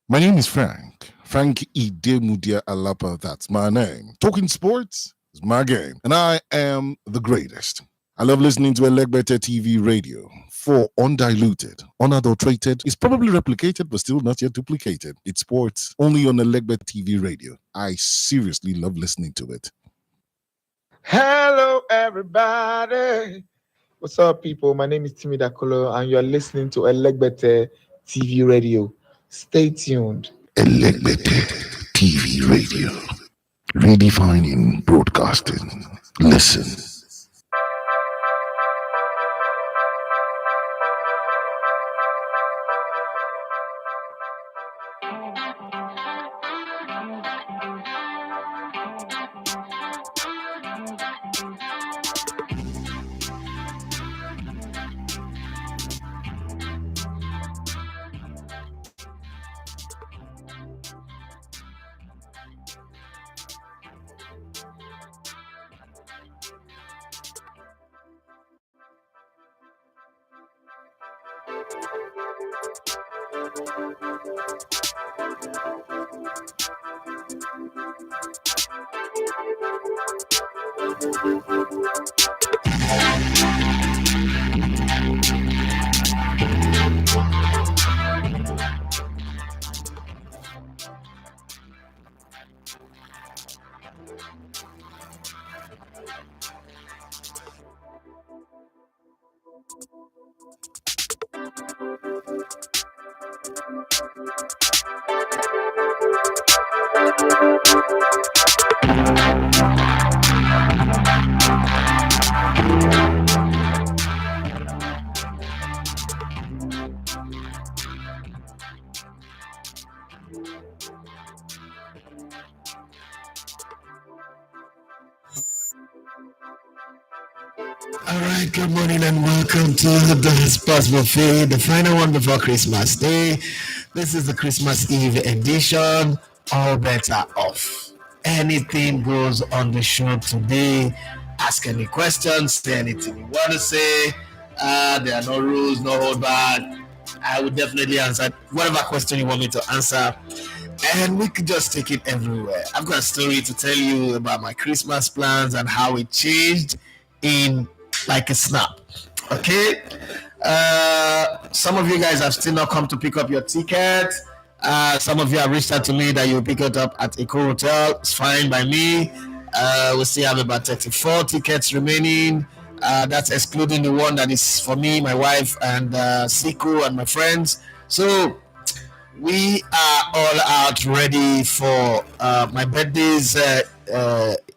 My name is Frank. Frank Idemudia Alapa, that's my name. Talking sports is my game, and I am the greatest. I love listening to Elegbete TV radio. For undiluted, unadulterated, it's probably replicated but still not yet duplicated. It's sports only on Elegbete TV radio. I seriously love listening to it. Hello, everybody. What's up, people? My name is Timmy Dakolo, and you're listening to Elegbete TV radio. Stay tuned. Elegbete TV radio. Redefining broadcasting. Listen. All right, good morning and welcome to the Sports Buffet, the final one before Christmas Day. This is the Christmas Eve edition. All bets are off. Anything goes on the show today. Ask any questions, say anything you want to say. There are no rules, no hold back. I would definitely answer whatever question you want me to answer. And we could just take it everywhere. I've got a story to tell you about my Christmas plans and how it changed in like a snap. Okay. Some of you guys have still not come to pick up your ticket. Some of you have reached out to me that you'll pick it up at Eco Hotel. It's fine by me. We still have about 34 tickets remaining. That's excluding the one that is for me, my wife, and Siku and my friends. So we are all out ready for my birthday's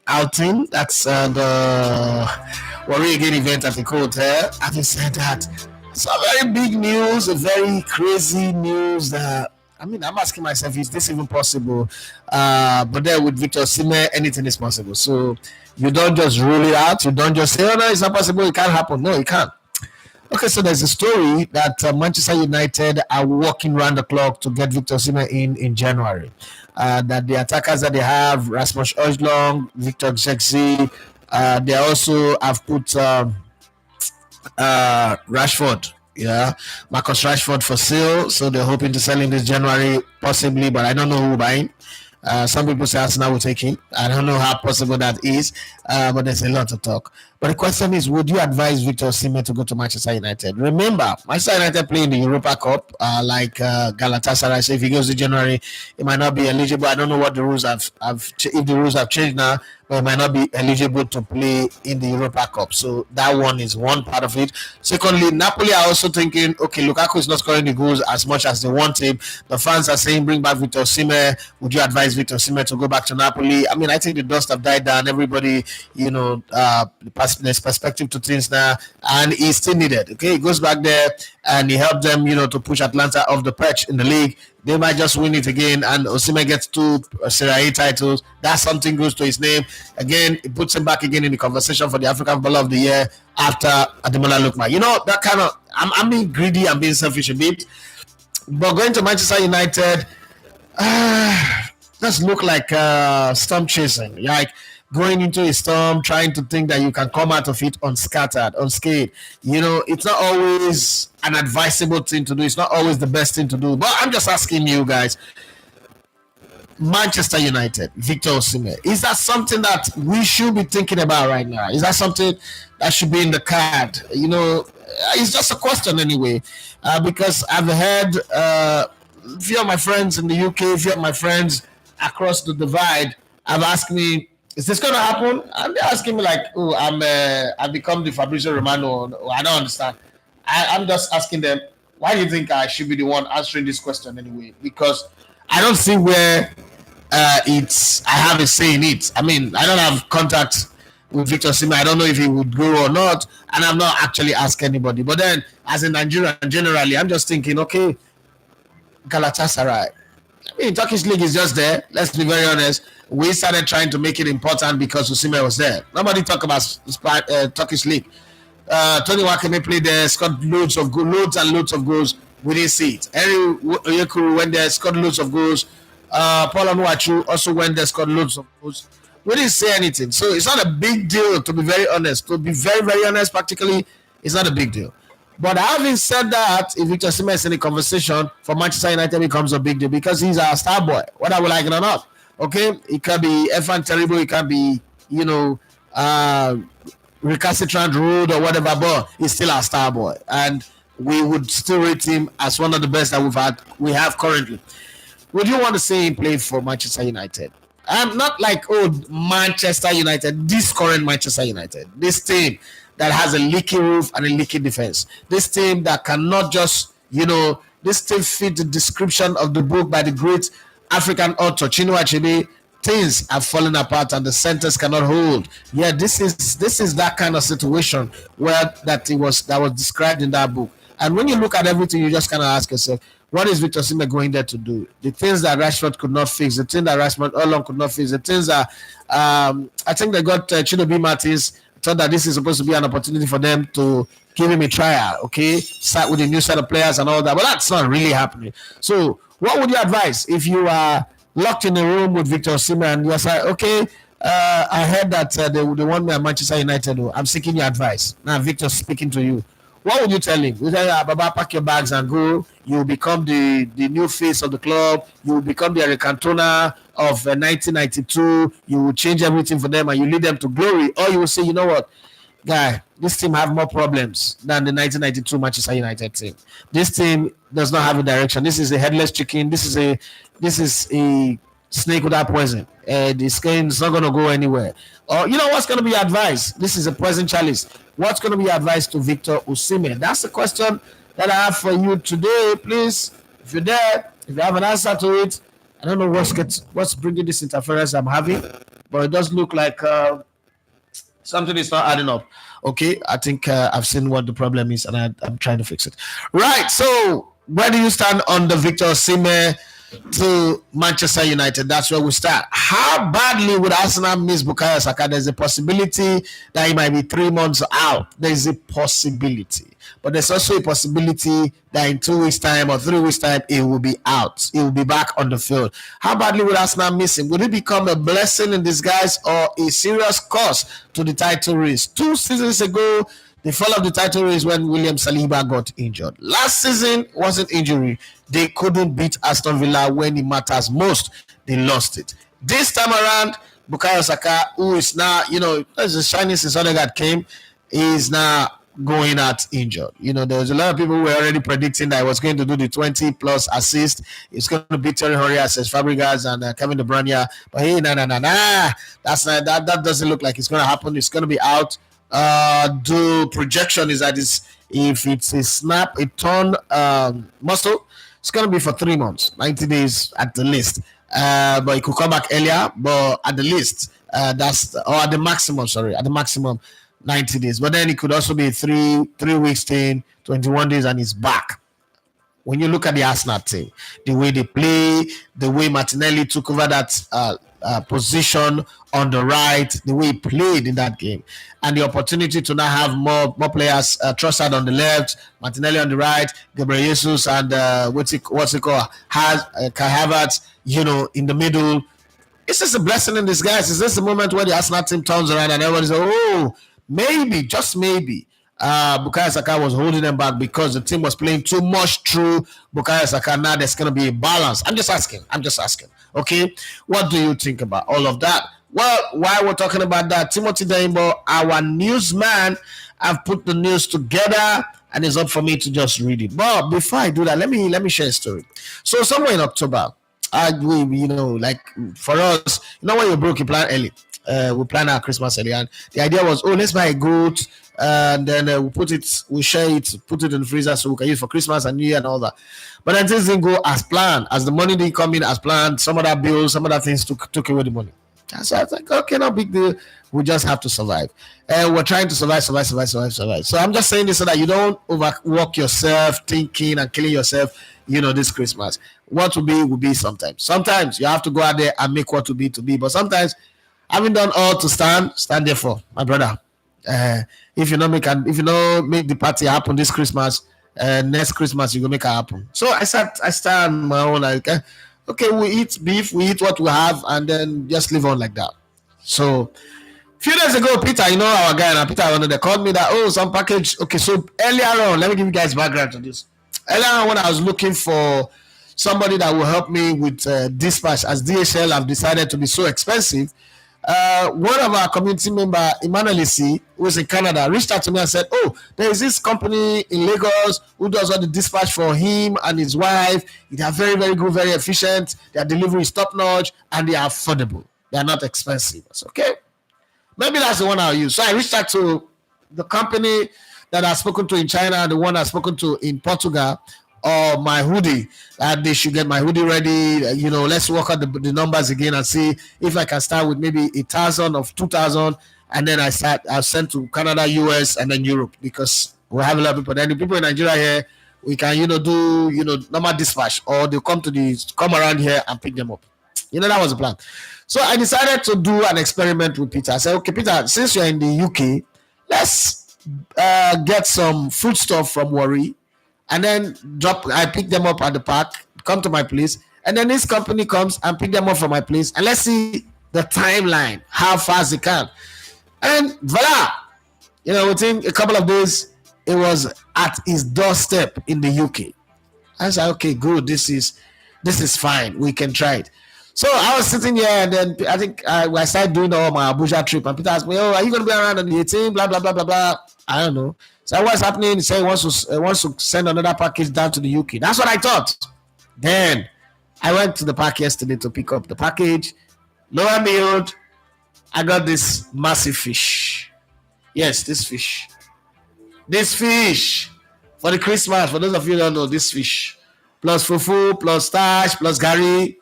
outing. That's the Warrior Again event at the hotel. Having said that, some very big news, a very crazy news that I'm asking myself, is this even possible? But then with Victor Osimhen, anything is possible. So you don't just rule it out. You don't just say, oh no, it's not possible. It can't happen. No, it can't. Okay, so there's a story that Manchester United are working round the clock to get Victor Osimhen in January. That the attackers that they have, Rasmus Højlund, Victor Zexi, they also have put Rashford, Marcus Rashford for sale. So they're hoping to sell in this January, possibly, but I don't know who buying. Some people say Arsenal will take him. I don't know how possible that is, but there's a lot to talk. But the question is, would you advise Victor Osimhen to go to Manchester United? Remember, Manchester United play in the Europa Cup, like Galatasaray. So if he goes to January, he might not be eligible. I don't know what the rules have if the rules have changed now, but he might not be eligible to play in the Europa Cup. So that one is one part of it. Secondly, Napoli are also thinking, okay, Lukaku is not scoring the goals as much as they want him. The fans are saying, bring back Victor Osimhen. Would you advise Victor Osimhen to go back to Napoli? I think the dust have died down. Everybody, there's perspective to things now, and he's still needed. Okay, he goes back there and he helped them, to push Atlanta off the perch in the league. They might just win it again, and Osimhen gets 2 Serie A titles. That something goes to his name. Again, it puts him back again in the conversation for the African Footballer of the Year after Ademola Lookman. That kind of, I'm being greedy, I'm being selfish a bit. But going to Manchester United, does look like storm chasing. Like going into a storm, trying to think that you can come out of it unscattered, unscathed. It's not always an advisable thing to do. It's not always the best thing to do. But I'm just asking you guys, Manchester United, Victor Osimhen. Is that something that we should be thinking about right now? Is that something that should be in the card? It's just a question anyway, because I've heard a few of my friends in the UK, a few of my friends across the divide have asked me, "Is this going to happen?" And they're asking me like, "Oh, I've become the Fabrizio Romano." I don't understand. I'm just asking them, why do you think I should be the one answering this question anyway? Because I don't see where I have a say in it. I mean, I don't have contact with Victor Osimhen. I don't know if he would go or not, and I've not actually asked anybody. But then, as a Nigerian, generally, I'm just thinking, okay, Galatasaray. I mean, Turkish league is just there. Let's be very honest. We started trying to make it important because Osimhen was there. Nobody talk about Turkish league. Tony Wakeme played there, scored loads and loads of goals. We didn't see it. Henry Oyekuru went there, scored loads of goals. Paul Anuachu also went there, scored loads of goals. We didn't say anything. So it's not a big deal, to be very honest. To be very, very honest, practically, it's not a big deal. But having said that, if Victor Osimhen is in a conversation for Manchester United, it becomes a big deal because he's our star boy, whether we like it or not. Okay? It can be Efan Terrible, it can be, recalcitrant rude or whatever, but he's still our star boy. And we would still rate him as one of the best that we have currently. Would you want to see him play for Manchester United? I'm not like, Manchester United, this current Manchester United, this team that has a leaky roof and a leaky defense. This team that cannot just, this team fit the description of the book by the great African author Chinua Achebe. Things are falling apart and the centers cannot hold. Yeah, this is that kind of situation that was described in that book. And when you look at everything, you just kind of ask yourself, what is Victor Osimhen going there to do? The things that Rashford could not fix, the things that Rashford Olong could not fix, the things that I think they got Chidobe Martins, thought that this is supposed to be an opportunity for them to give him a trial, okay? Start with a new set of players and all that. But that's not really happening. So what would you advise if you are locked in a room with Victor Osimhen and you're like, okay, I heard that they want me at Manchester United. I'm seeking your advice. Now Victor's speaking to you. What would you tell him? You tell him, Baba, pack your bags and go. You will become the new face of the club. You will become the Eric Cantona of 1992. You will change everything for them and you lead them to glory. Or you will say, you know what, guy, this team have more problems than the 1992 Manchester United team. This team does not have a direction. This is a headless chicken. This is a snake without poison. The skin is not going to go anywhere. Or you know what's going to be advice? This is a poison chalice. What's going to be advice to Victor Osimhen? That's the question that I have for you today. Please, if you're there, if you have an answer to it, I don't know what's bringing this interference I'm having, but it does look like something is not adding up. Okay, I think I've seen what the problem is, and I'm trying to fix it. Right. So, where do you stand on the Victor Osimhen to Manchester United? That's where we start. How badly would Arsenal miss Bukayo Saka? There's a possibility that he might be 3 months out. There's a possibility. But there's also a possibility that in 2 weeks' time or 3 weeks' time, he will be out. He will be back on the field. How badly would Arsenal miss him? Would it become a blessing in disguise or a serious cost to the title race? 2 seasons ago, the fall of the title race when William Saliba got injured. Last season wasn't injury. They couldn't beat Aston Villa when it matters most. They lost it. This time around, Bukayo Saka, who is now, as a shining since Odegaard came, is now going out injured. There was a lot of people who were already predicting that he was going to do the 20 plus assist. It's going to beat Terry Henry, as Fabregas and Kevin De Bruyne. But hey, that's not, that doesn't look like it's going to happen. It's going to be out. The projection is that if it's a torn muscle, it's going to be for 3 months, 90 days at the least. But it could come back earlier, but at the least, at the maximum, 90 days. But then it could also be 3 weeks, 21 days, and it's back. When you look at the Arsenal team, the way they play, the way Martinelli took over that position on the right, the way he played in that game, and the opportunity to now have more players, Trossard on the left, Martinelli on the right, Gabriel Jesus and what's it called, has Kai Havertz, in the middle. It's just a blessing in disguise. Is this the moment where the Arsenal team turns around and everybody says, oh, maybe, just maybe, Bukayo Saka was holding them back because the team was playing too much through Bukayo Saka. Now there's going to be a balance. I'm just asking. Okay, what do you think about all of that? Well, while we're talking about that, Timothy Daimbo, our newsman, I've put the news together and it's up for me to just read it. But before I do that, let me share a story. So somewhere in October, like for us, when you're broke, you plan early. We plan our Christmas early, and the idea was, let's buy a goat, and then we share it, put it in the freezer so we can use for Christmas and New Year and all that. But then things didn't go as planned. As the money didn't come in as planned, some other bills, some other things took away the money. So I was like, okay, no big deal. We just have to survive. And we're trying to survive. So I'm just saying this so that you don't overwork yourself, thinking and killing yourself, this Christmas. What will be sometimes. Sometimes you have to go out there and make what to be. But sometimes, having done all to stand there for my brother. If you don't make the party happen this Christmas, next Christmas you go make it happen. So I start my own like, okay, we eat beef, we eat what we have, and then just live on like that. So a few days ago, Peter, our guy, and Peter, they called me that, some package. Okay, so earlier on, let me give you guys background to this. Earlier on, when I was looking for somebody that will help me with dispatch, as DHL have decided to be so expensive, one of our community member, Emmanuel Isi, who is in Canada, reached out to me and said, there is this company in Lagos who does all the dispatch for him and his wife. They are very, very good, very efficient. Their delivery is top-notch, and they are affordable. They are not expensive. I said, okay, maybe that's the one I'll use. So I reached out to the company that I've spoken to in China and the one I've spoken to in Portugal, or my hoodie, that they should get my hoodie ready. Let's work out the numbers again and see if I can start with maybe 1,000 or 2,000, and then I'll send to Canada, US, and then Europe, because we have a lot of people. Then the people in Nigeria here, we can do normal dispatch, or they'll come around here and pick them up. That was the plan. So I decided to do an experiment with Peter. I said, okay, Peter, since you're in the UK, let's get some foodstuff from Warri, and then I pick them up at the park, come to my place, and then this company comes and pick them up from my place, and let's see the timeline, how fast they can. And voila, within a couple of days, it was at his doorstep in the UK. I said, okay, good, this is fine, we can try it. So I was sitting here, and then I think I started doing all my Abuja trip, and Peter asked me, are you going to be around on the 18th, blah, blah, blah, blah, blah. I don't know. So what's happening? He said he wants to send another package down to the UK. That's what I thought. Then I went to the park yesterday to pick up the package. Lo and behold, I got this massive fish. Yes, this fish. This fish for the Christmas. For those of you who don't know, this fish. Plus fufu, plus starch, plus gari.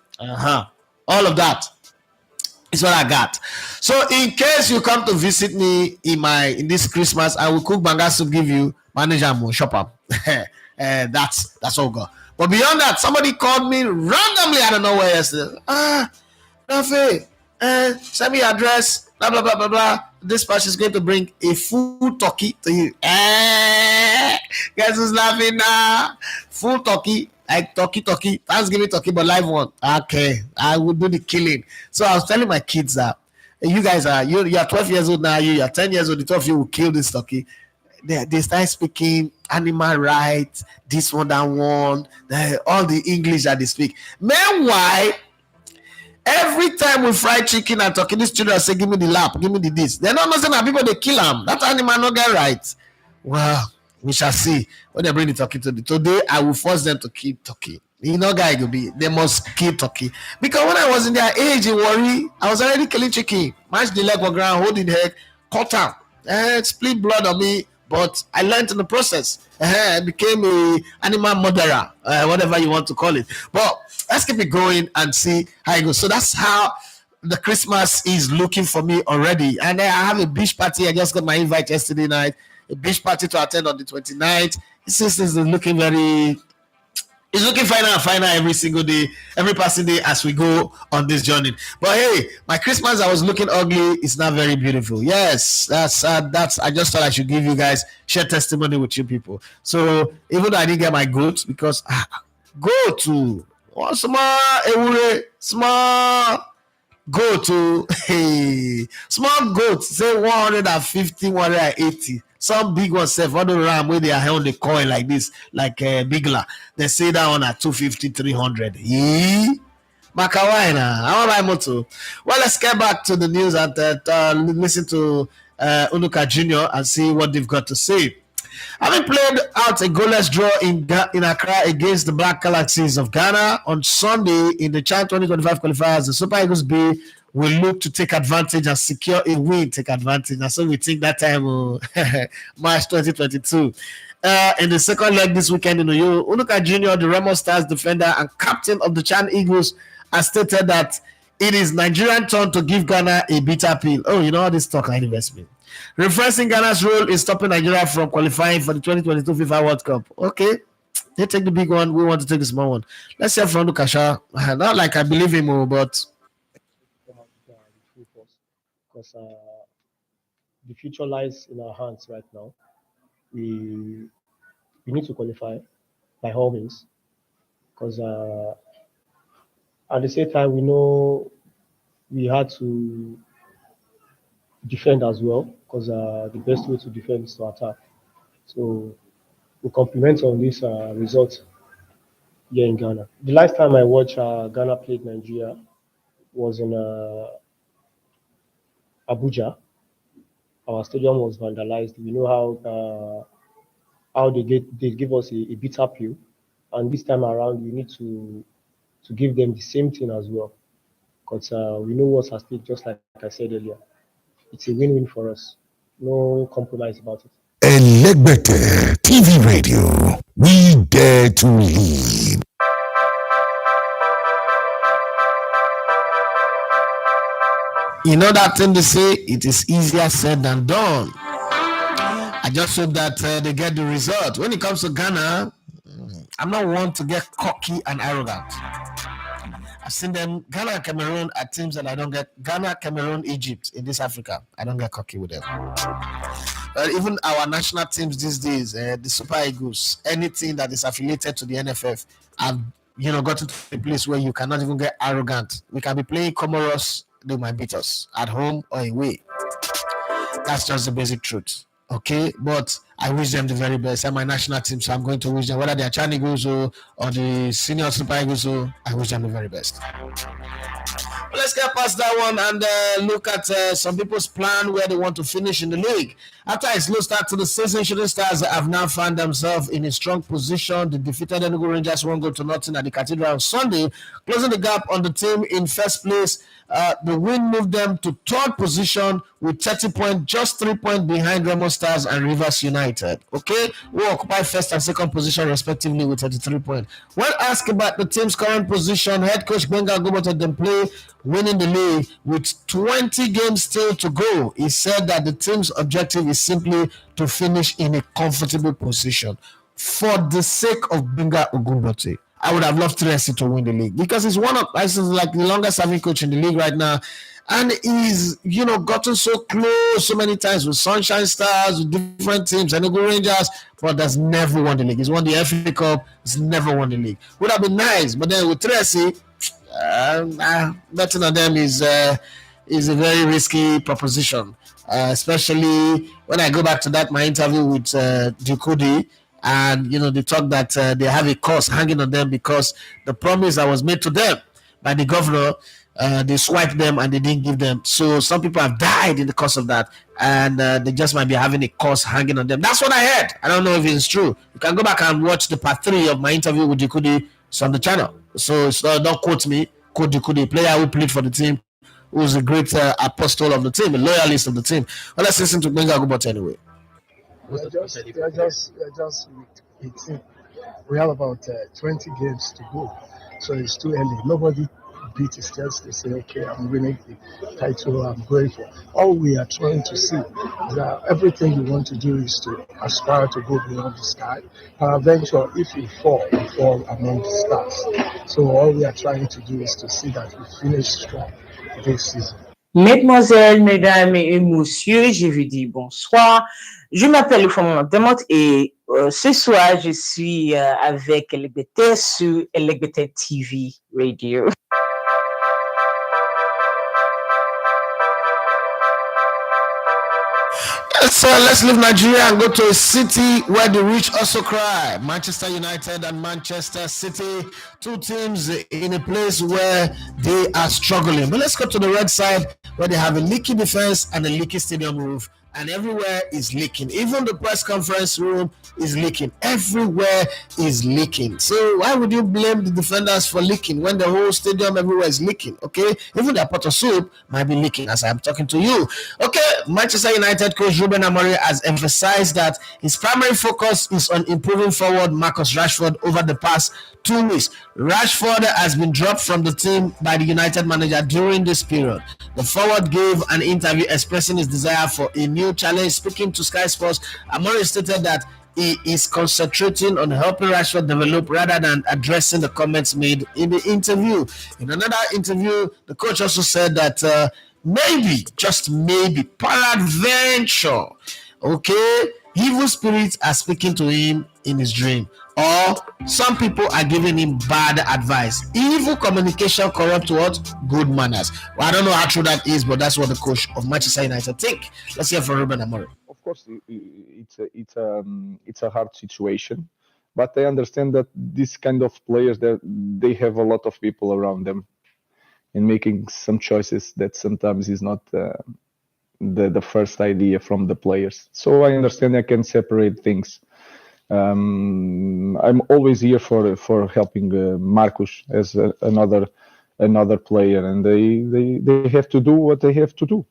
All of that is what I got. So in case you come to visit me in this Christmas, I will cook banga soup, give you, manager mo shop up. That's all good. But beyond that, somebody called me randomly out of nowhere yesterday. Rafe, send me your address, blah blah blah blah blah. This person is going to bring a full turkey to you. Guys who's laughing now? Full turkey. Like turkey, Thanksgiving turkey, but live one. Okay, I will do the killing. So I was telling my kids that you guys you're 12 years old now, you're 10 years old, the 12 of you will kill this turkey. They start speaking animal rights, this one, that one, all the English that they speak. Meanwhile, every time we fry chicken and turkey, these children say, give me the lap, give me the this. They're not saying that people, they kill them. That animal not get right. Well, we shall see when they bring the turkey today. I will force them to kill turkey. Guy will be. They must kill turkey, because when I was in their age in Warri, I was already killing chicken. Mash the leg on ground, hold the head, cut am, split blood on me. But I learned in the process. I became a animal murderer, whatever you want to call it. But let's keep it going and see how it goes. So that's how the Christmas is looking for me already. And I have a beach party. I just got my invite yesterday night. A beach party to attend on the 29th. This is looking it's looking finer and finer every single day, every passing day as we go on this journey. But hey, my Christmas that was looking ugly is not very beautiful. Yes, that's I just thought I should give you guys, share testimony with you people. So even though I didn't get my goat, because go to small Goat to hey, small goat say 150, 180. Some big ones say for the ram where they are on the coin like this, like bigla. They say that one at 250, 300. Yee. Makawaina, how about moto? Well, let's get back to the news and listen to Unuka Jr. and see what they've got to say. Having played out a goalless draw in Accra against the Black Galaxies of Ghana on Sunday in the CHAN 2025 qualifiers, the Super Eagles B will look to take advantage and secure a win. Take advantage. And so we think that time, March 2022. In the second leg this weekend in Oyo, Unuka Jr., the Remo Stars defender and captain of the CHAN Eagles, has stated that it is Nigerian turn to give Ghana a bitter pill. Oh, you know all this talk and investment. Referencing Ghana's role in stopping Nigeria from qualifying for the 2022 FIFA World Cup. Okay, they take the big one. We want to take the small one. Let's hear from Lukasha. Not like I believe him, but because the future lies in our hands right now. We need to qualify by all means, because at the same time we know we had to defend as well, because the best way to defend is to attack. So we compliment on this result here in Ghana. The last time I watched Ghana played Nigeria was in Abuja. Our stadium was vandalized. We know how they give us a bitter pill, and this time around we need to give them the same thing as well, because we know what's at stake. Just like I said earlier, it's a win-win for us. No compromise about it. Elegbete TV Radio. We dare to lead. you know that thing they say, it is easier said than done. I just hope that they get the result. When it comes to Ghana, I'm not one to get cocky and arrogant. I've seen them, Ghana and Cameroon are teams that I don't get. Ghana, Cameroon, Egypt in this Africa, I don't get cocky with them. Even our national teams these days, the Super Eagles, anything that is affiliated to the NFF, have gotten to a place where you cannot even get arrogant. We can be playing Comoros, they might beat us at home or away. That's just the basic truth. Okay, but I wish them the very best. I'm my national team, so I'm going to wish them, whether they're CHAN Eagles or the senior Super Eagles, I wish them the very best. But let's get past that one and look at some people's plan where they want to finish in the league. After a slow start to the season, Shooting Stars have now found themselves in a strong position. They defeated Enugu Rangers 1-0 at the Cathedral on Sunday, closing the gap on the team in first place. The win moved them to third position with 30 points, just 3 points behind Remo Stars and Rivers United. Okay, who occupy first and second position respectively with 33 points. When asked about the team's current position, head coach Benga Goboto then play winning the league with 20 games still to go. He said that the team's objective is simply to finish in a comfortable position. For the sake of Benga Ogumbote, I would have loved Tracy to win the league because he's like the longest serving coach in the league right now. And he's, gotten so close so many times with Sunshine Stars, with different teams, Enugu Rangers, but has never won the league. He's won the FA Cup, he's never won the league. Would have been nice, but then with Tracy, betting on them is a very risky proposition, especially when I go back to my interview with Dukudi. And they talk that they have a curse hanging on them because the promise that was made to them by the governor, they swiped them and they didn't give them. So some people have died in the course of that, and they just might be having a curse hanging on them. That's what I heard. I don't know if it's true. You can go back and watch the part 3 of my interview with Dukudi. It's on the channel. So don't quote me. Quote Dukudi, player who played for the team, who's a great apostle of the team, a loyalist of the team. Well, let's listen to Benga Gubot anyway. We're just 18. We have about 20 games to go, so it's too early. Nobody beat is just to say, okay, I'm winning the title I'm going for. All we are trying to see is that everything you want to do is to aspire to go beyond the sky. Eventually, if you fall among the stars. So all we are trying to do is to see that we finish strong this season. Mesdemoiselles, mesdames et messieurs, je vous dis bonsoir. Je m'appelle Oufama Demote et ce soir, je suis avec Elegbete sur Elegbete TV Radio. So let's leave Nigeria and go to a city where the rich also cry. Manchester United and Manchester City, two teams in a place where they are struggling. But let's go to the red side where they have a leaky defense and a leaky stadium roof. And everywhere is leaking. Even the press conference room is leaking. Everywhere is leaking. So why would you blame the defenders for leaking when the whole stadium everywhere is leaking? Okay, even the pot of soup might be leaking as I'm talking to you. Okay, Manchester United coach Ruben Amorim has emphasized that his primary focus is on improving forward Marcus Rashford over the past 2 weeks. Rashford has been dropped from the team by the United manager during this period. The forward gave an interview expressing his desire for a new challenge. Speaking to Sky Sports, Amorim stated that he is concentrating on helping Rashford develop rather than addressing the comments made in the interview. In another interview, the coach also said that maybe, just maybe, peradventure, okay, evil spirits are speaking to him in his dream, or some people are giving him bad advice. Evil communication corrupt what? Good manners. Well, I don't know how true that is, but that's what the coach of Manchester United think. Let's hear from Ruben Amorim. Of course, it's a hard situation, but I understand that this kind of players, that they have a lot of people around them, and making some choices that sometimes is not the first idea from the players. So I understand I can separate things. I'm always here for helping Marcus as another player, and they have to do what they have to do.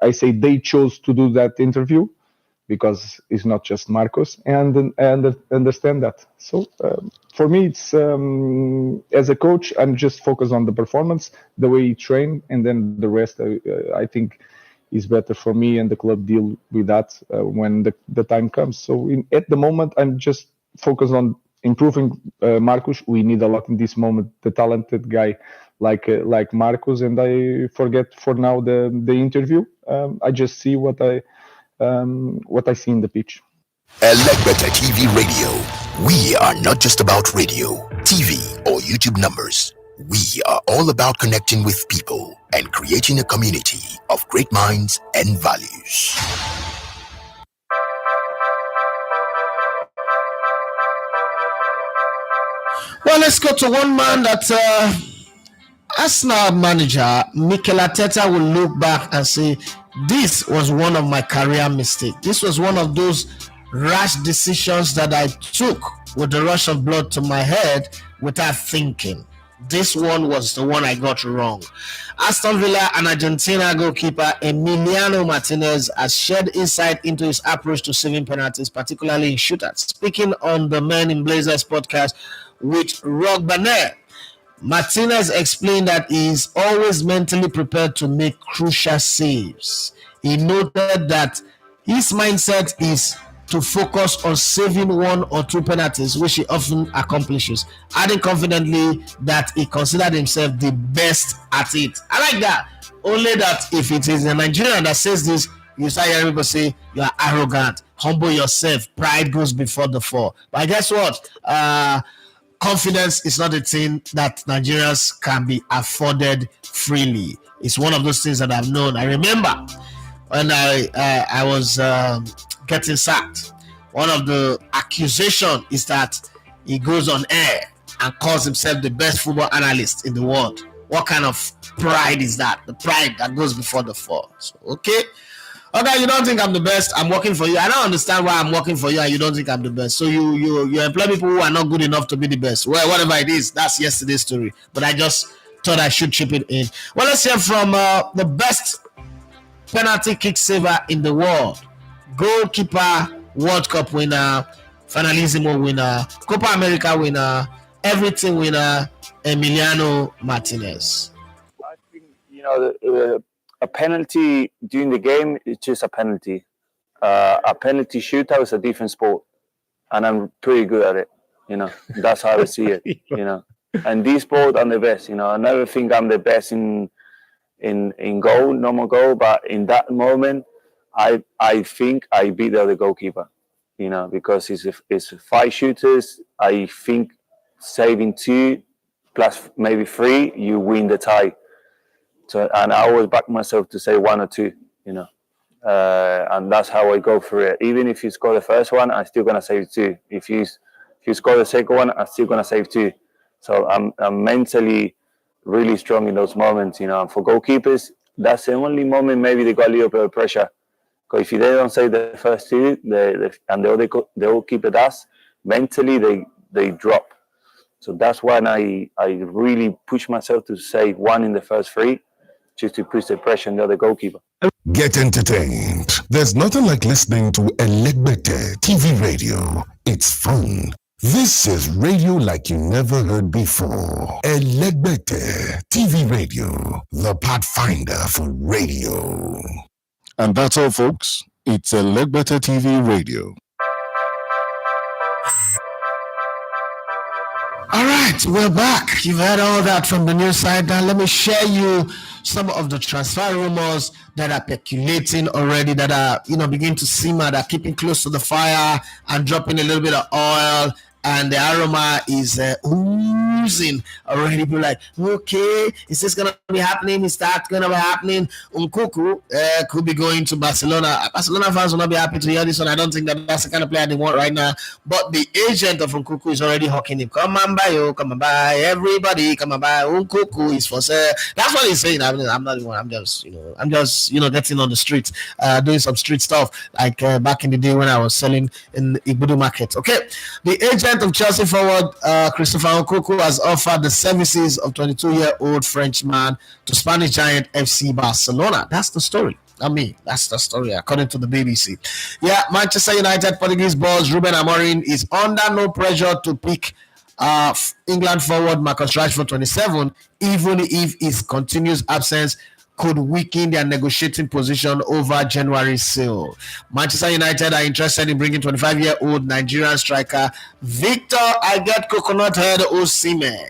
I say they chose to do that interview because it's not just Marcos, and understand that. So for me, it's as a coach, I'm just focused on the performance, the way he trained, and then the rest I think is better for me and the club deal with that when the time comes. So at the moment, I'm just focused on improving Marcus. We need a lot in this moment, the talented guy like Marcus, and I forget for now the interview. I just see what I see in the pitch. Elegbete TV Radio. We are not just about radio, TV, or YouTube numbers. We are all about connecting with people and creating a community of great minds and values. Well, let's go to one man that Arsenal manager Mikel Arteta will look back and say, this was one of my career mistakes. This was one of those rash decisions that I took with the rush of blood to my head without thinking. This one was the one I got wrong. Aston Villa and Argentina goalkeeper Emiliano Martinez has shared insight into his approach to saving penalties, particularly in shootouts. Speaking on the Men in Blazers podcast with Rob Banner, Martinez explained that he is always mentally prepared to make crucial saves. He noted that his mindset is to focus on saving one or two penalties, which he often accomplishes, adding confidently that he considered himself the best at it. I like that. Only that if it is a Nigerian that says this, you start hearing people say you are arrogant, humble yourself, pride goes before the fall. But guess what? Confidence is not a thing that Nigerians can be afforded freely. It's one of those things that I've known. I remember when I was getting sacked, one of the accusations is that he goes on air and calls himself the best football analyst in the world. What kind of pride is that? The pride that goes before the fall. So, okay, you don't think I'm the best? I'm working for you. I don't understand why I'm working for you and you don't think I'm the best. So you employ people who are not good enough to be the best. Well, whatever it is, that's yesterday's story. But I just thought I should chip it in. Well, let's hear from the best penalty kick saver in the world, goalkeeper, World Cup winner, Finalissimo winner, Copa America winner, everything winner, Emiliano Martinez. I think, a penalty during the game is just a penalty. A penalty shootout is a different sport, and I'm pretty good at it. That's how I see it. And this sport, I'm the best. I never think I'm the best in goal, normal goal, but in that moment, I think I beat the other goalkeeper. Because it's 5 shooters. I think saving 2 plus maybe 3, you win the tie. So, and I always back myself to say 1 or 2. you know. And that's how I go through it. Even if you score the first one, I'm still gonna save two. If you score the second one, I'm still gonna save two. So I'm mentally really strong in those moments, you know. And for goalkeepers, that's the only moment maybe they got a little bit of pressure. Because if they don't save the first two, and the goalkeeper does, mentally they drop. So that's when I really push myself to save one in the first three, just to push the pressure on the other goalkeeper. Get entertained. There's nothing like listening to Elegbete TV radio. It's fun. This is radio like you never heard before. Elegbete TV radio, the pathfinder for radio. And that's all, folks. It's Elegbete TV radio. All right, we're back. You've heard all that from the news side. Now let me share you some of the transfer rumors that are percolating already, that are beginning to simmer, that are keeping close to the fire and dropping a little bit of oil, and the aroma is oozing already. People like, okay, is this gonna be happening? Is that gonna be happening? Nkunku could be going to Barcelona. Barcelona fans will not be happy to hear this one. I don't think that that's the kind of player they want right now. But the agent of Nkunku is already hawking him. Come on buy, everybody, come on buy. Nkunku is for sale. That's what he's saying. I'm not the one. I'm just getting on the streets, doing some street stuff like back in the day when I was selling in Igbudu market. Okay, the agent of Chelsea forward Christopher Nkunku has offered the services of 22-year-old Frenchman to Spanish giant FC Barcelona. That's the story. That's the story according to the BBC. Yeah, Manchester United Portuguese boss Ruben Amorim is under no pressure to pick England forward Marcus Rashford 27, even if his continuous absence could weaken their negotiating position over January's sale. Manchester United are interested in bringing 25-year-old Nigerian striker Victor I get coconut head Osimhen,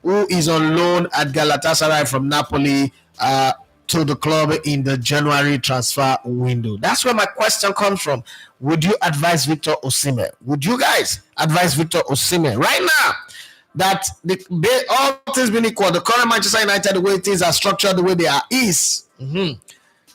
who is on loan at Galatasaray from Napoli to the club in the January transfer window. That's where my question comes from. Would you advise Victor Osimhen? Would you guys advise Victor Osimhen right now? That all things being equal, the current Manchester United, the way things are structured, the way they are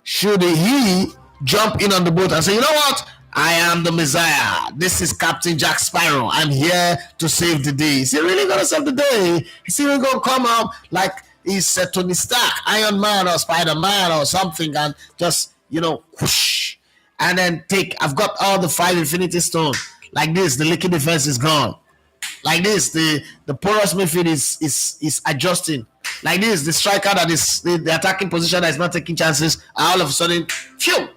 should he jump in on the boat and say, you know what? I am the Messiah. This is Captain Jack Sparrow. I'm here to save the day. Is he really going to save the day? Is he really going to come up like he's Tony Stark, Iron Man or Spider-Man or something, and just, whoosh, and then I've got all the 5 Infinity Stones. Like this, the liquid defense is gone. Like this, the porous midfield is adjusting. Like this, the striker that is the attacking position that is not taking chances, all of a sudden,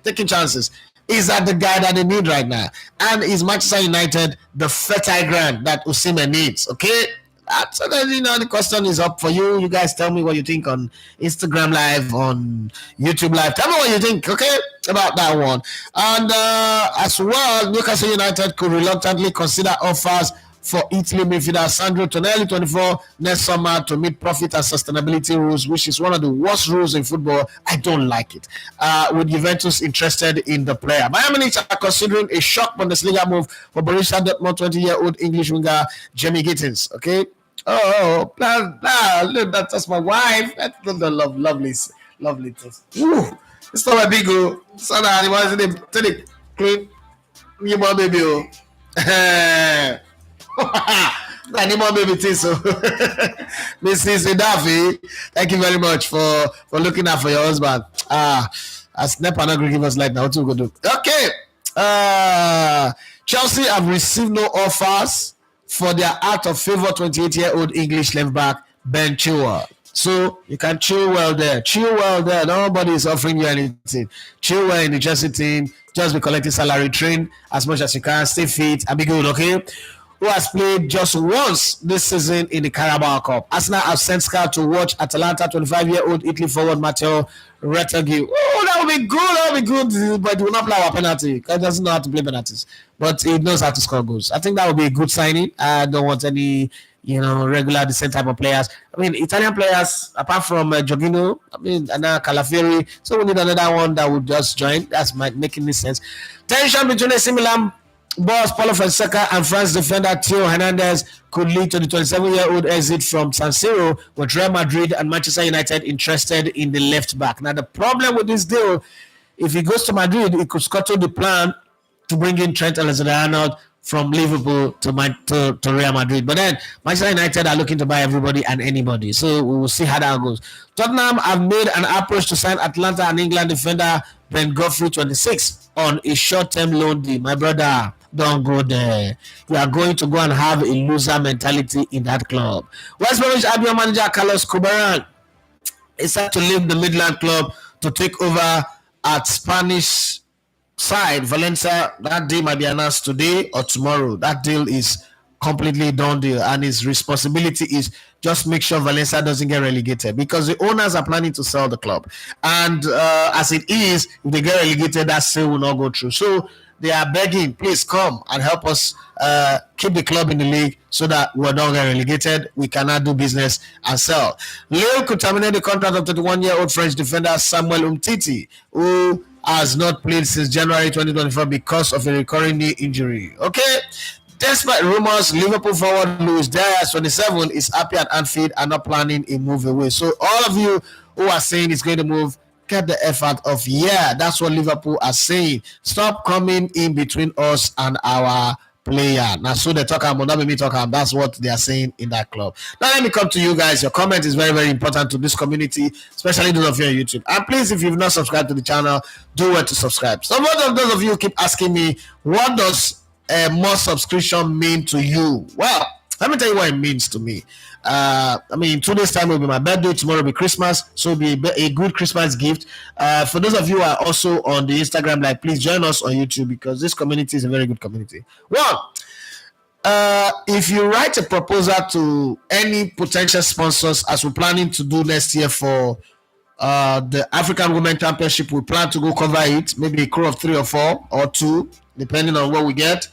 taking chances. Is that the guy that they need right now? And is Manchester United the fertile ground that Osimhen needs? Okay? So then, the question is up for you. You guys tell me what you think on Instagram Live, on YouTube Live. Tell me what you think, okay, about that one. And as well, Newcastle United could reluctantly consider offers for Italy midfielder Sandro Tonelli, 24, next summer to meet profit and sustainability rules, which is one of the worst rules in football. I don't like it. With Juventus interested in the player. Bayern Munich are considering a shock Bundesliga move for Borussia Dortmund 20-year-old English winger Jamie Gittins. Okay. That's my wife. That's the lovely things. Ooh, it's not a big go. So now you want to take it clean. You want baby. I need more baby tea, so Mrs. Idafi, thank you very much for looking out for your husband. As Nepa not going to give us light now, what we go do? Okay. Chelsea have received no offers for their out of favor 28-year-old English left back Ben Chilwell. So you can chill well there. Nobody is offering you anything. Chill well in the Chelsea team. Just be collecting salary, train as much as you can, stay fit, and be good, okay? Who has played just once this season in the Carabao Cup. Arsenal have sent scout to watch Atalanta 25-year-old Italy forward Matteo Retegui. Oh, that would be good. But he will not play our penalty because he doesn't know how to play penalties. But he knows how to score goals. I think that would be a good signing. I don't want any, regular, the same type of players. Italian players, apart from Jorginho, and Calafiori. So we need another one that would just join. That's making this sense. Tension between AC Milan boss Paulo Fonseca and France defender Theo Hernandez could lead to the 27-year-old exit from San Siro, with Real Madrid and Manchester United interested in the left back. Now, the problem with this deal, if he goes to Madrid, it could scuttle the plan to bring in Trent Alexander-Arnold from Liverpool to Real Madrid. But then Manchester United are looking to buy everybody and anybody. So we will see how that goes. Tottenham have made an approach to sign Atlanta and England defender Ben Godfrey, 26, on a short-term loan deal. My brother, don't go there. You are going to go and have a loser mentality in that club. West Bromwich Albion manager Carlos Cubaran is set to leave the Midland club to take over at Spanish side Valencia. That deal might be announced today or tomorrow. That deal is completely done deal, and his responsibility is just make sure Valencia doesn't get relegated, because the owners are planning to sell the club, and as it is, if they get relegated, that sale will not go through. So they are begging, please come and help us keep the club in the league so that we don't get relegated. We cannot do business and sell. Lille could terminate the contract of 31-year-old French defender Samuel Umtiti, who has not played since January 2024 because of a recurring knee injury. Okay. Despite rumors, Liverpool forward Luis Diaz, 27, is happy at Anfield and not planning a move away. So all of you who are saying it's going to move, get the F out of here. That's what Liverpool are saying. Stop coming in between us and our player. Now, so they talk about, not me talk about. That's what they are saying in that club. Now, let me come to you guys. Your comment is very, very important to this community, especially those of you on YouTube. And please, if you've not subscribed to the channel, do well to subscribe. So, most of those of you keep asking me, what does more subscription mean to you? Well, let me tell you what it means to me. I mean, 2 days time will be my birthday, tomorrow will be Christmas, so it'll be a good Christmas gift. For those of you who are also on the Instagram, like, please join us on YouTube, because this community is a very good community. One, if you write a proposal to any potential sponsors, as we're planning to do next year for the African Women Championship, we plan to go cover it, maybe a crew of 3 or 4 or 2, depending on what we get,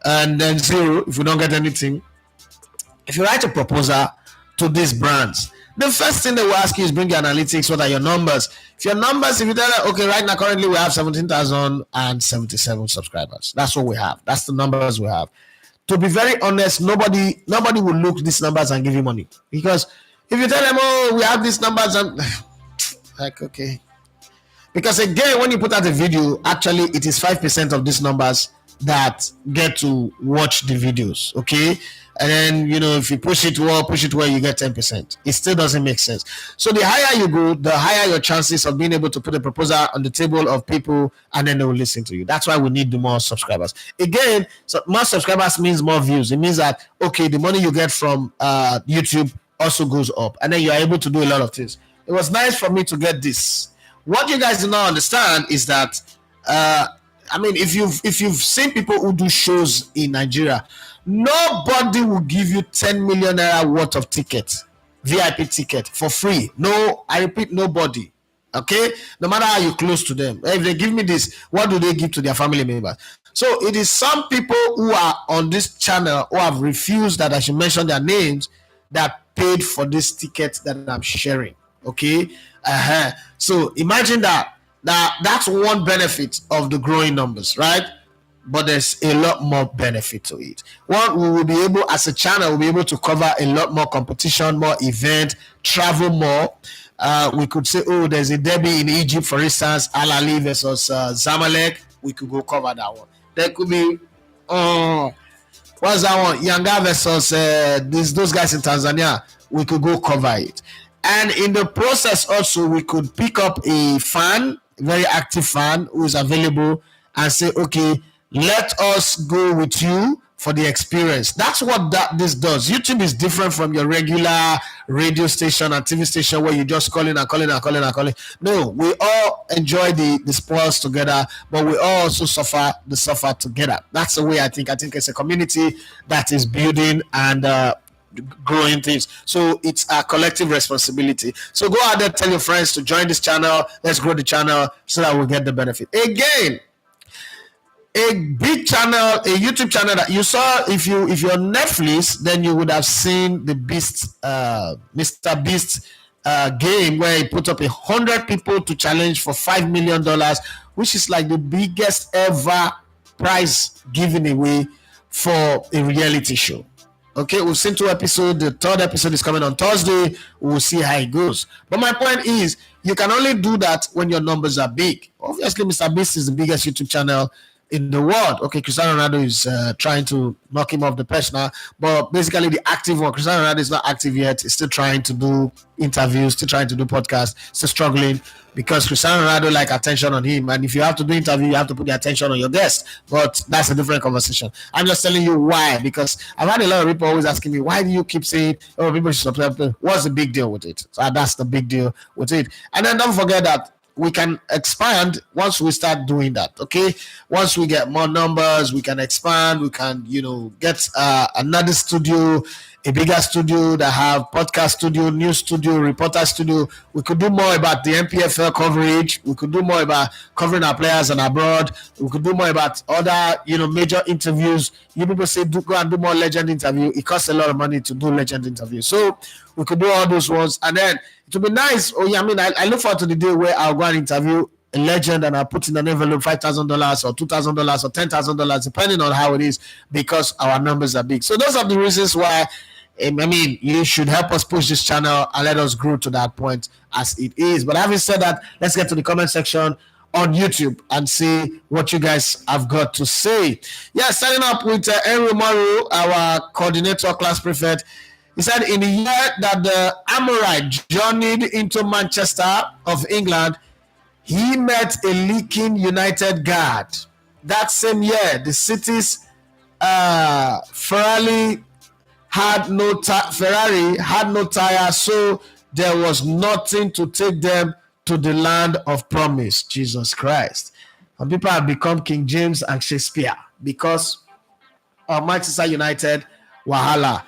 and then 0 if we don't get anything. If you write a proposal to these brands, the first thing they will ask you is bring your analytics. What are your numbers? If your numbers, if you tell them, okay, right now currently we have 17,077 subscribers. That's what we have. That's the numbers we have. To be very honest, nobody will look at these numbers and give you money, because if you tell them, oh, we have these numbers, and like, okay. Because again, when you put out a video, actually it is 5% of these numbers that get to watch the videos, okay? And then, you know, if you push it well, you get 10%. It still doesn't make sense. So the higher you go, the higher your chances of being able to put a proposal on the table of people, and then they will listen to you. That's why we need the more subscribers. Again, so more subscribers means more views. It means that, okay, the money you get from YouTube also goes up, and then you are able to do a lot of things. It was nice for me to get this. What you guys do not understand is that, I mean, if you've seen people who do shows in Nigeria, nobody will give you 10 million naira worth of tickets, VIP ticket, for free. No, I repeat, nobody. Okay, no matter how you close to them. If they give me this, what do they give to their family members? So it is some people who are on this channel who have refused that I should mention their names, that paid for this ticket that I'm sharing. Okay. So imagine that's one benefit of the growing numbers, right? But there's a lot more benefit to it. One, we will be able, as a channel, we'll be able to cover a lot more competition, more event, travel more. We could say, oh, there's a derby in Egypt, for instance, Al Ahly versus Zamalek. We could go cover that one. There could be, what's that one? Yanga versus those guys in Tanzania. We could go cover it. And in the process also, we could pick up a fan, very active fan who is available, and say, okay, let us go with you for the experience. That's what this does. YouTube is different from your regular radio station and TV station where you just calling. No, we all enjoy the spoils together, but we all also suffer together. That's the way I think. I think it's a community that is building and growing things. So it's a collective responsibility. So go out there, tell your friends to join this channel. Let's grow the channel so that we'll get the benefit. Again, a big channel, a YouTube channel that you saw, if you're on Netflix, then you would have seen the Mr. Beast game where he put up 100 people to challenge for $5 million, which is like the biggest ever prize giving away for a reality show. Okay, we've seen 2 episodes. The 3rd episode is coming on Thursday. We'll see how it goes. But my point is, you can only do that when your numbers are big. Obviously, Mr. Beast is the biggest YouTube channel in the world. Okay, Cristiano Ronaldo is trying to knock him off the perch now. But basically, the active one, Cristiano Ronaldo is not active yet. He's still trying to do interviews, still trying to do podcasts, still struggling because Cristiano Ronaldo like attention on him. And if you have to do interview, you have to put the attention on your guest. But that's a different conversation. I'm just telling you why, because I've had a lot of people always asking me, why do you keep saying, oh, people should subscribe? What's the big deal with it? So that's the big deal with it. And then don't forget that we can expand once we start doing that. Okay, once we get more numbers, we can expand. We can, get another studio, a bigger studio that have podcast studio, news studio, reporter studio. We could do more about the MPFL coverage. We could do more about covering our players and abroad. We could do more about other, major interviews. You people say go and do more legend interview. It costs a lot of money to do legend interview. So we could do all those ones, and then it would be nice. Oh yeah, I look forward to the day where I'll go and interview a legend and I'll put in an envelope $5,000 or $2,000 or $10,000, depending on how it is, because our numbers are big. So those are the reasons why. You should help us push this channel and let us grow to that point as it is. But having said that, let's get to the comment section on YouTube and see what you guys have got to say. Yeah, starting up with Henry Maru, our coordinator, class prefect. He said in the year that the Amorite journeyed into Manchester of England, he met a leaking United guard. That same year, the city's Ferrari had no tire, so there was nothing to take them to the land of promise. Jesus Christ. And people have become King James and Shakespeare because of Manchester United wahala.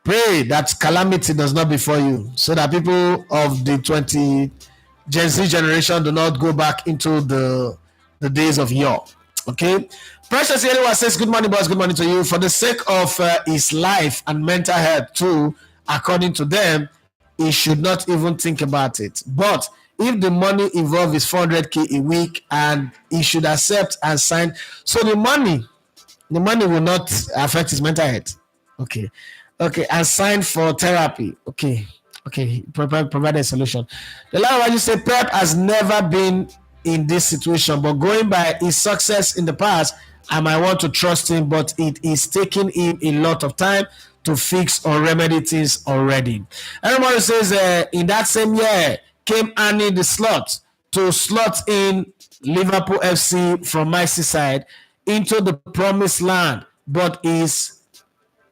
Pray that calamity does not befall you, so that people of the Gen Z generation do not go back into the days of yore. Okay. Precious Yelewa says, good morning, boss. Good morning to you. For the sake of his life and mental health too, according to them, he should not even think about it. But if the money involved is 400K a week, and he should accept and sign, so the money will not affect his mental health. Okay, and sign for therapy. Okay, provide a solution. The last one you say, Pep has never been in this situation, but going by his success in the past, I might want to trust him, but it is taking him a lot of time to fix or remedy things already. Everybody says in that same year came Annie the slot to slot in Liverpool FC from Merseyside into the promised land, but is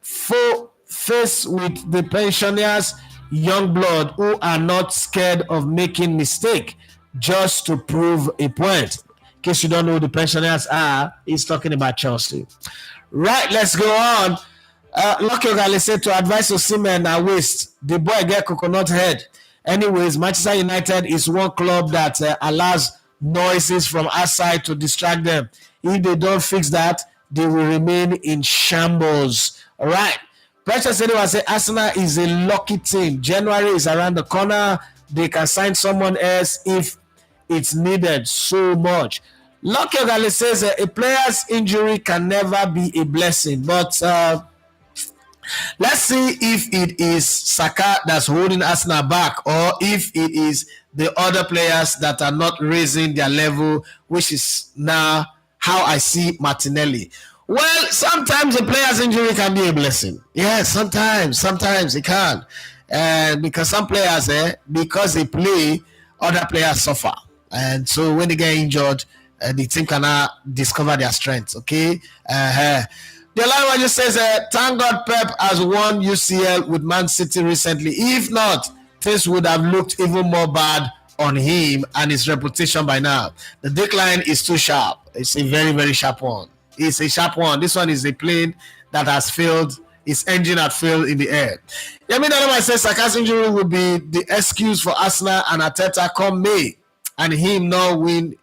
faced with the pensioners, young blood who are not scared of making mistake just to prove a point. In case you don't know who the pensioners are, he's talking about Chelsea. Right, let's go on. Lucky Ogale said to advise Osimhen and waste. The boy get coconut head. Anyways, Manchester United is one club that allows noises from outside to distract them. If they don't fix that, they will remain in shambles. All right. Precious anyone say Arsenal is a lucky team. January is around the corner. They can sign someone else if it's needed so much. Lucky Ogale says a player's injury can never be a blessing, but let's see if it is Saka that's holding Arsenal back, or if it is the other players that are not raising their level, which is now how I see Martinelli. Well, sometimes a player's injury can be a blessing. Yes, sometimes it can. And because some players, because they play, other players suffer. And so when they get injured, the team cannot discover their strengths. Okay. The other one just says, thank God Pep has won UCL with Man City recently. If not, things would have looked even more bad on him and his reputation by now. The decline is too sharp. It's a very, very sharp one. It's a sharp one. This one is a plane that has failed. Its engine had failed in the air. Yemi Donova says Saka's injury will be the excuse for Arsenal and Arteta come May, and him not win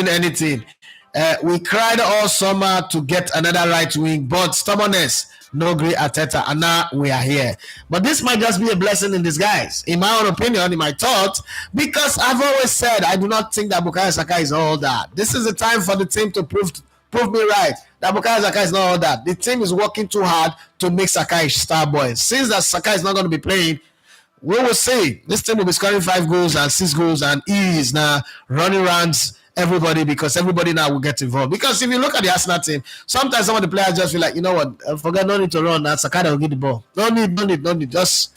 anything. We cried all summer to get another right wing, but stubbornness no great Arteta, and now we are here. But this might just be a blessing in disguise, in my own opinion, in my thought, because I've always said I do not think that Bukayo Saka is all that. This is the time for the team to prove me right that Bukayo Saka is not all that. The team is working too hard to make Saka a star boy. Since that Saka is not going to be playing, we will see. This team will be scoring 5 goals and 6 goals, and he is now running around everybody because everybody now will get involved. Because if you look at the Arsenal team, sometimes some of the players just feel like, you know what, forget, no need to run. That's Saka will get the ball. No need. Just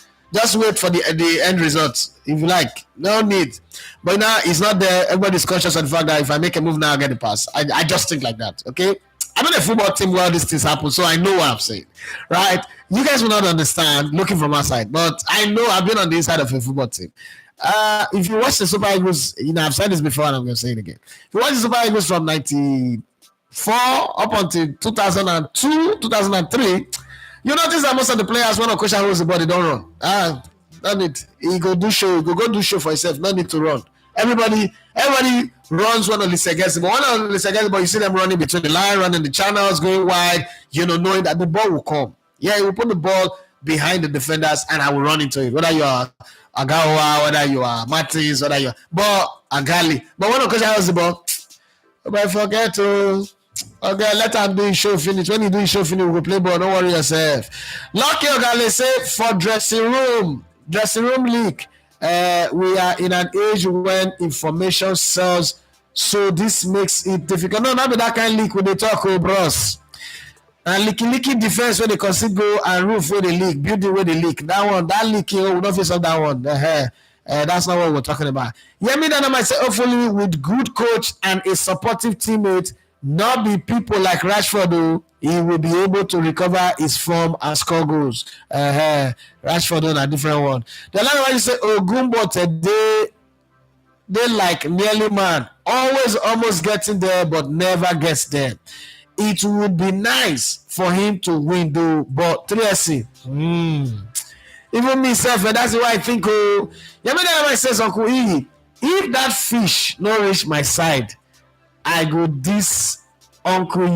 wait for the end result, if you like. No need. But now he's not there. Everybody's conscious of the fact that if I make a move now, I get the pass. I just think like that, okay? I'm in a football team where these things happen, so I know what I'm saying, right? You guys will not understand looking from outside, but I know I've been on the inside of a football team. If you watch the Super Eagles, I've said this before and I'm going to say it again. If you watch the Super Eagles from 94 up until 2002, 2003, you notice that most of the players, when a coach holds the ball, they don't run. No need. He go do show. Go do show for himself. No need to run. Everybody runs when Olise gets the ball. When Olise gets the ball, you see them running between the line, running the channels, going wide, knowing that the ball will come. Yeah, he will put the ball behind the defenders and I will run into it. Whether you are Agawa, whether you are Martins, whether you are Agali. But when Okocha has the ball, but forget to okay, let him do his show finish. When he do his show finish, we will play ball. Don't worry yourself. Lucky Ogali say for dressing room league. We are in an age when information sells, so this makes it difficult. No, not be that kind of leak when they talk, bros. And leaky defense where they concede goal and roof where they leak, building where they leak. That leaking, we don't face on that one. That's not what we're talking about. Yemi Dana might say, hopefully with good coach and a supportive teammate, not be people like Rashford, though, he will be able to recover his form and score goals. Rashford on a different one. The other one you say, Gumbo today, they like nearly man, always almost getting there, but never gets there. It would be nice for him to win, though, but 3SC. Even myself, and that's why I think, I say, Uncle E, if that fish not reach my side, I go this uncle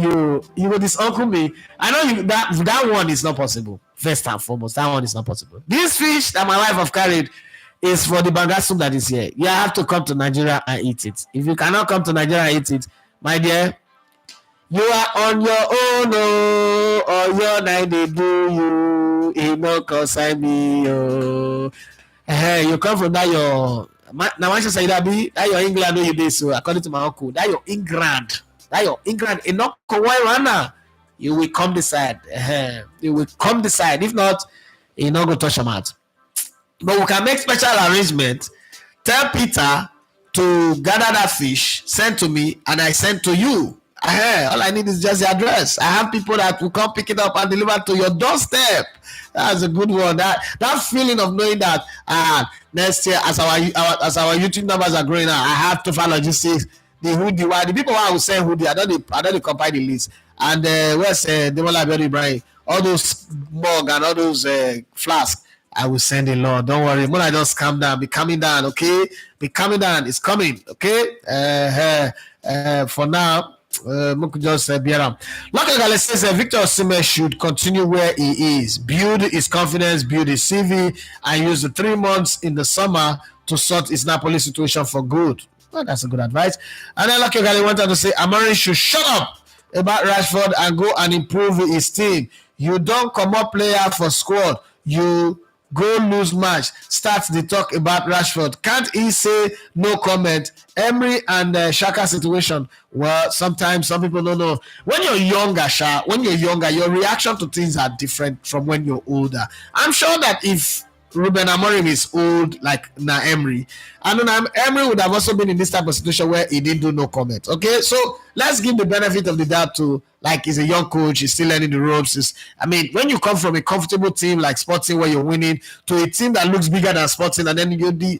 you go this uncle me. I know that one is not possible. First and foremost, that one is not possible. This fish that my wife have carried is for the banga soup that is here. You have to come to Nigeria and eat it. If you cannot come to Nigeria and eat it, my dear, you are on your own, or your night they do you. It no concern me, you come from that your. Now I should say that your England you did so according to my uncle. That your England, enough Kawhi you will come decide. You will come decide. If not, you not go touch them out. But we can make special arrangement. Tell Peter to gather that fish, send to me, and I send to you. All I need is just the address. I have people that will come pick it up and deliver to your doorstep. That's a good one. That feeling of knowing that next year, as our YouTube numbers are growing out, I have to follow logistics. The hoodie, the people who I will send hoodie, I don't compile the list. And where's Demola Berry Brian? All those mug and all those flasks, I will send it, Lord. Don't worry. When I just calm down, be coming down, okay? Be coming down. It's coming, okay? For now. Just Bieram. Like says, Victor Osimhen should continue where he is, build his confidence, build his CV, and use the 3 months in the summer to sort his Napoli situation for good. Well, that's a good advice. And then Lucky Gali wanted to say, Amorim should shut up about Rashford and go and improve his team. You don't come up player for squad. You go lose match. Start the talk about Rashford. Can't he say no comment? Emery and Saka situation. Well, sometimes some people don't know. When you're younger, your reaction to things are different from when you're older. I'm sure that if Ruben Amorim is old like Emery, and Emery would have also been in this type of situation where he didn't do no comment. Okay, so let's give the benefit of the doubt to, like, he's a young coach, he's still learning the ropes. When you come from a comfortable team like Sporting where you're winning to a team that looks bigger than Sporting, and then you do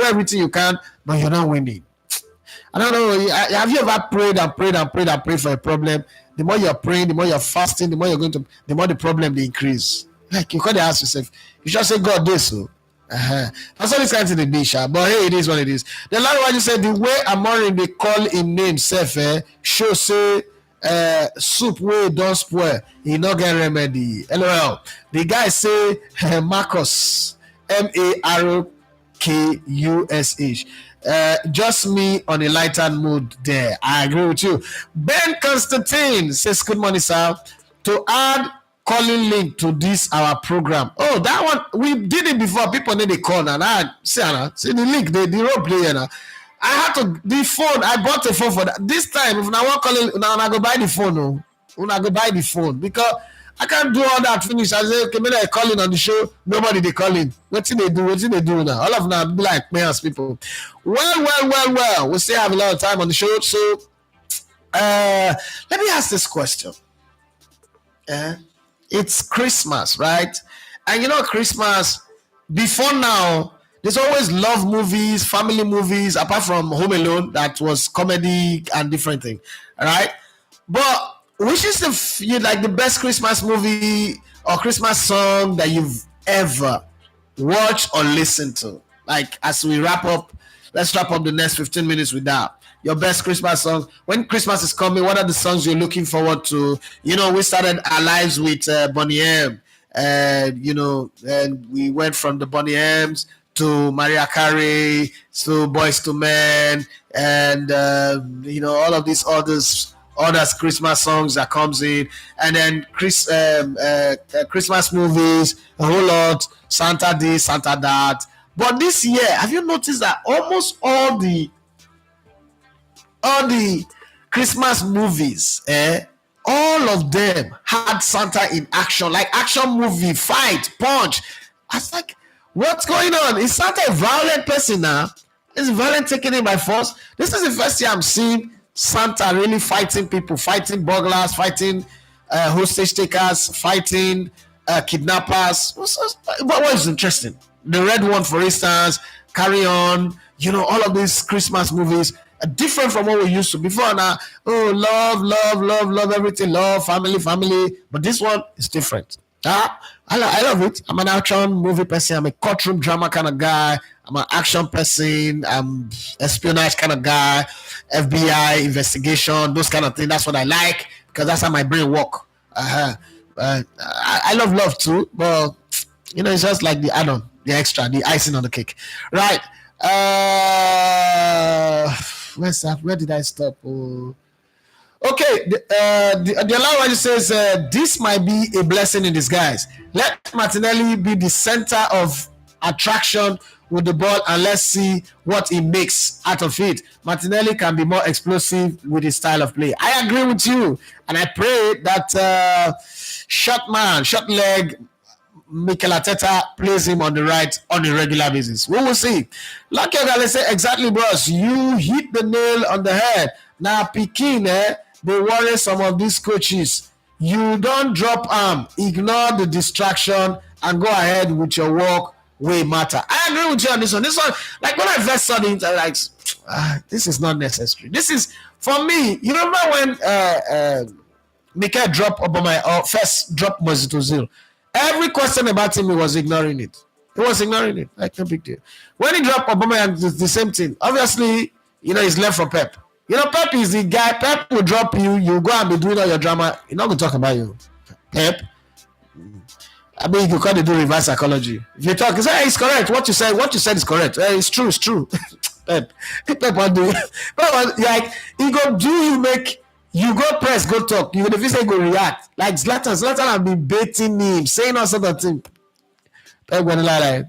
everything you can, but you're not winning. I don't know. Have you ever prayed for a problem? The more you're praying, the more you're fasting, the more the problem they increase. Like, you can't ask yourself, you just say, God, this. So. That's all this kind of thing be, but hey, it is what it is. The last one you said, the way Amorim they call him name, show say soup wey don spoil, e no get remedy. LOL. The guy say Marcus, Markush. Just me on a lighter mood there. I agree with you. Ben Constantine says, good morning, sir. To add calling link to this our program. Oh, that one we did it before. People need a call now. See the link, the role player now. I had to the phone. I bought a phone for that. This time, if I want calling, now I go buy the phone. No, when I go buy the phone because I can't do all that. Finish. I say, okay, maybe I calling on the show. Nobody they calling. What did they do? What did they do now? All of them be like me as people. Well. We still have a lot of time on the show, so let me ask this question. It's Christmas, right? And you know, Christmas before now, there's always love movies, family movies, apart from Home Alone, that was comedy and different thing, right? But which is the best Christmas movie or Christmas song that you've ever watched or listened to? Like, as we wrap up, let's wrap up the next 15 minutes with that. Your best Christmas song. When Christmas is coming, what are the songs you're looking forward to? You know, we started our lives with Bonnie M. And we went from the Bonnie M's to Mariah Carey, to Boys to Men, and all of these others Christmas songs that comes in, and then Christmas movies, a whole lot, Santa this, Santa that. But this year, have you noticed that almost all the Christmas movies, all of them had Santa in action, like action movie, fight, punch. I was like, what's going on? Is Santa a violent person now? Is violent taking it by force? This is the first year I'm seeing Santa really fighting people, fighting burglars, fighting hostage takers, fighting kidnappers. What was interesting? The Red One, for instance, Carry On, all of these Christmas movies are different from what we used to before now. Oh, love, everything, love, family. But this one is different. I love it. I'm an action movie person. I'm a courtroom drama kind of guy. I'm an action person. I'm espionage kind of guy. FBI investigation, those kind of things. That's what I like because that's how my brain works. I love too, but it's just like the add-on, the extra, the icing on the cake, right? Where's that? Where did I stop? Oh. Okay, the language says this might be a blessing in disguise. Let Martinelli be the center of attraction with the ball, and let's see what he makes out of it. Martinelli can be more explosive with his style of play. I agree with you, and I pray that short leg Mikel Arteta plays him on the right on a regular basis. We will see. Lucky Ogale say, exactly, bros. You hit the nail on the head. Now, Pekin, they worry some of these coaches. You don't drop arm, ignore the distraction, and go ahead with your work. Way matter. I agree with you on this one. This one, like when I first saw the internet, like, this is not necessary. This is for me. You remember when Mikel dropped Obama or first dropped Mesut Ozil? Every question about him, he was ignoring it. Like no big deal. When he dropped Obama, it's the same thing. Obviously, he's left for Pep. Pep is the guy. Pep will drop you. You go and be doing all your drama. He's not going to talk about you. Pep. I mean, you can't do reverse psychology. If you talk, you say, hey, it's correct. What you said is correct. Hey, it's true. Pep will do. Pep, like, he go do you make. You go press, go talk. Even if you say go react, like Zlatan have been baiting him, saying all sort of things. Pep gonna lie.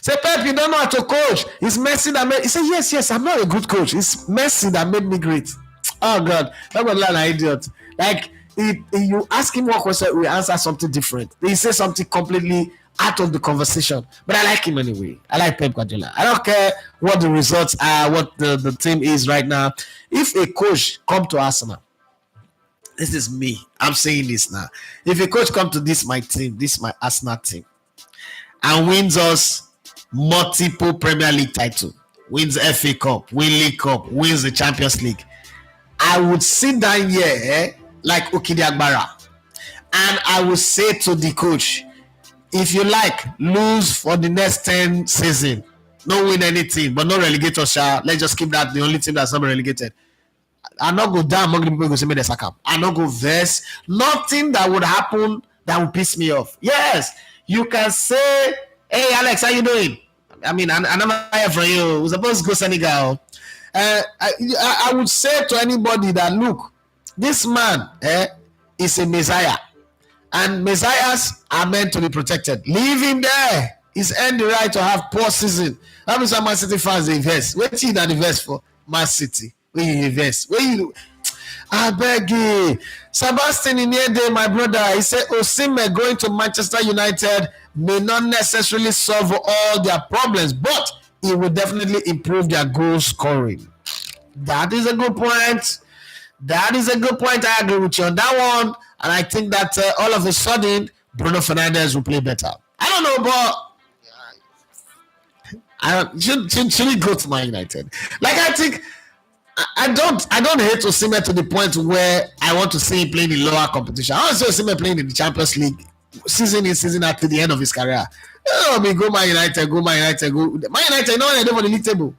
Say, Pep, you don't know how to coach. It's Messi that made. He said, yes, I'm not a good coach. It's Messi that made me great. Oh God, Pep gonna lie, idiot. Like you ask him one question, we answer something different. He says something completely out of the conversation. But I like him anyway. I like Pep Guardiola. I don't care what the results are, what the team is right now. If a coach come to Arsenal, this is me. I'm saying this now. If a coach come to my team, this my Arsenal team, and wins us multiple Premier League title, wins FA Cup, win League Cup, wins the Champions League, I would sit down here like Okidi Agbara, and I would say to the coach, if you like, lose for the next 10 season, not win anything, but no relegator, let's just keep that the only team that's not been relegated. I not go down among the people go say me the Saka. I not go verse. Nothing that would happen that would piss me off. Yes, you can say, "Hey Alex, how you doing?" I mean, I never hear from you. We're supposed to go Senegal. I would say to anybody that look, this man is a Messiah, and Messiahs are meant to be protected. Leave him there. He's earned the right to have poor season. How many Man City fans they invest? What you that invest for Man City? Where you invest? Where you? I beg you. Sebastian Inede, my brother, he said Osimhen going to Manchester United may not necessarily solve all their problems, but it will definitely improve their goal scoring. That is a good point. That is a good point. I agree with you on that one. And I think that all of a sudden, Bruno Fernandes will play better. I don't know, but should he go to Man United? Like, I think I don't hate Osimhen to the point where I want to see him playing in lower competition. I want to see Osimhen playing in the Champions League season in season out to the end of his career. I mean, go Man United. Man United, you know what they do for the league table?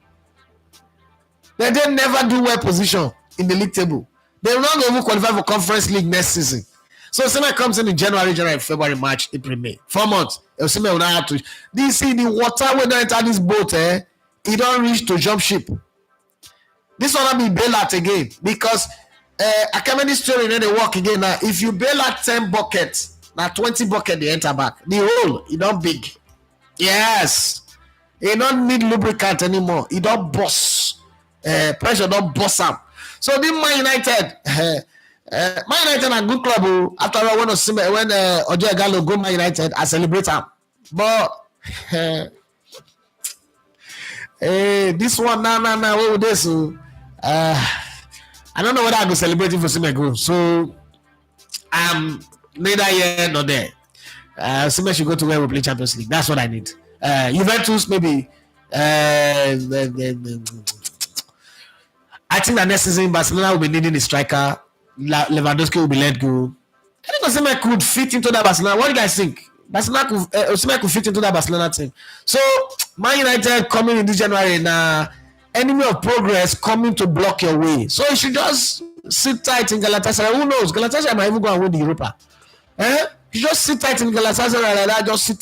They never do well position in the league table. They will not even qualify for Conference League next season. So Osimhen comes in January, February, March, April, May. 4 months. Osimhen will not have to. Do you see the water when they enter this boat? He don't reach to jump ship. This will not be bailout again because I can't this story and then they work again. Now, if you bail out 10 buckets, now 20 buckets they enter back. The hole, it don't big. Yes. It don't need lubricant anymore. It don't bust. Pressure don't bust up. So this Man United, Man United are good club. After all, when Ojo Gallo go Man United, I celebrate them. But this one, now, what would this? I don't know whether I go celebrate for Osimhen go. So I'm neither here nor there. Osimhen should go to where we play Champions League. That's what I need. Juventus maybe. I think that next season Barcelona will be needing a striker. Lewandowski will be let go. I think Osimhen could fit into that Barcelona. What do you guys think? Osimhen could fit into that Barcelona team. So Man United coming in this January now. Enemy of progress coming to block your way. So you should just sit tight in Galatasaray. Who knows? Galatasaray might even go and win the Europa. You just sit tight in Galatasaray like that. Just sit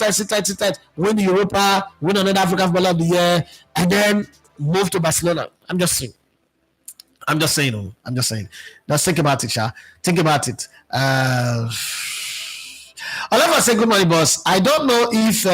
tight. Win the Europa, win another African Footballer of the Year, and then move to Barcelona. I'm just saying. Just think about it, Sha. Think about it. I'll never say good morning, boss. I don't know if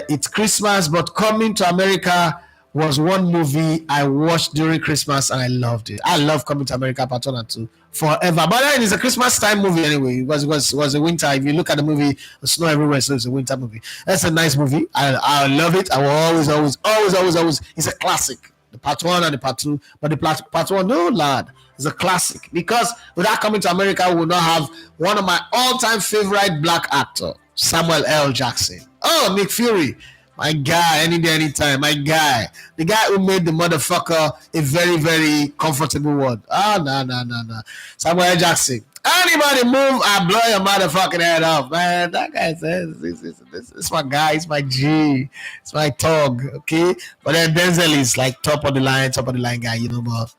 it's Christmas, but Coming to America was one movie I watched during Christmas and I loved it. I love Coming to America Part 1 and 2 forever. But then it's a Christmas time movie anyway. It was a winter. If you look at the movie, the snow everywhere, so it's a winter movie. That's a nice movie. I love it. I will always. It's a classic. The Part 1 and the Part 2. But the Part 1, no lad, it's a classic. Because without Coming to America, we will not have one of my all-time favorite black actor, Samuel L. Jackson. Oh, Nick Fury. My guy, any day, anytime. My guy. The guy who made the motherfucker a very, very comfortable one. Oh, no. Samuel L. Jackson. Anybody move, I blow your motherfucking head off, man. That guy says, it's my guy, it's my G, it's my thug, okay? But then Denzel is like top of the line guy, you know, but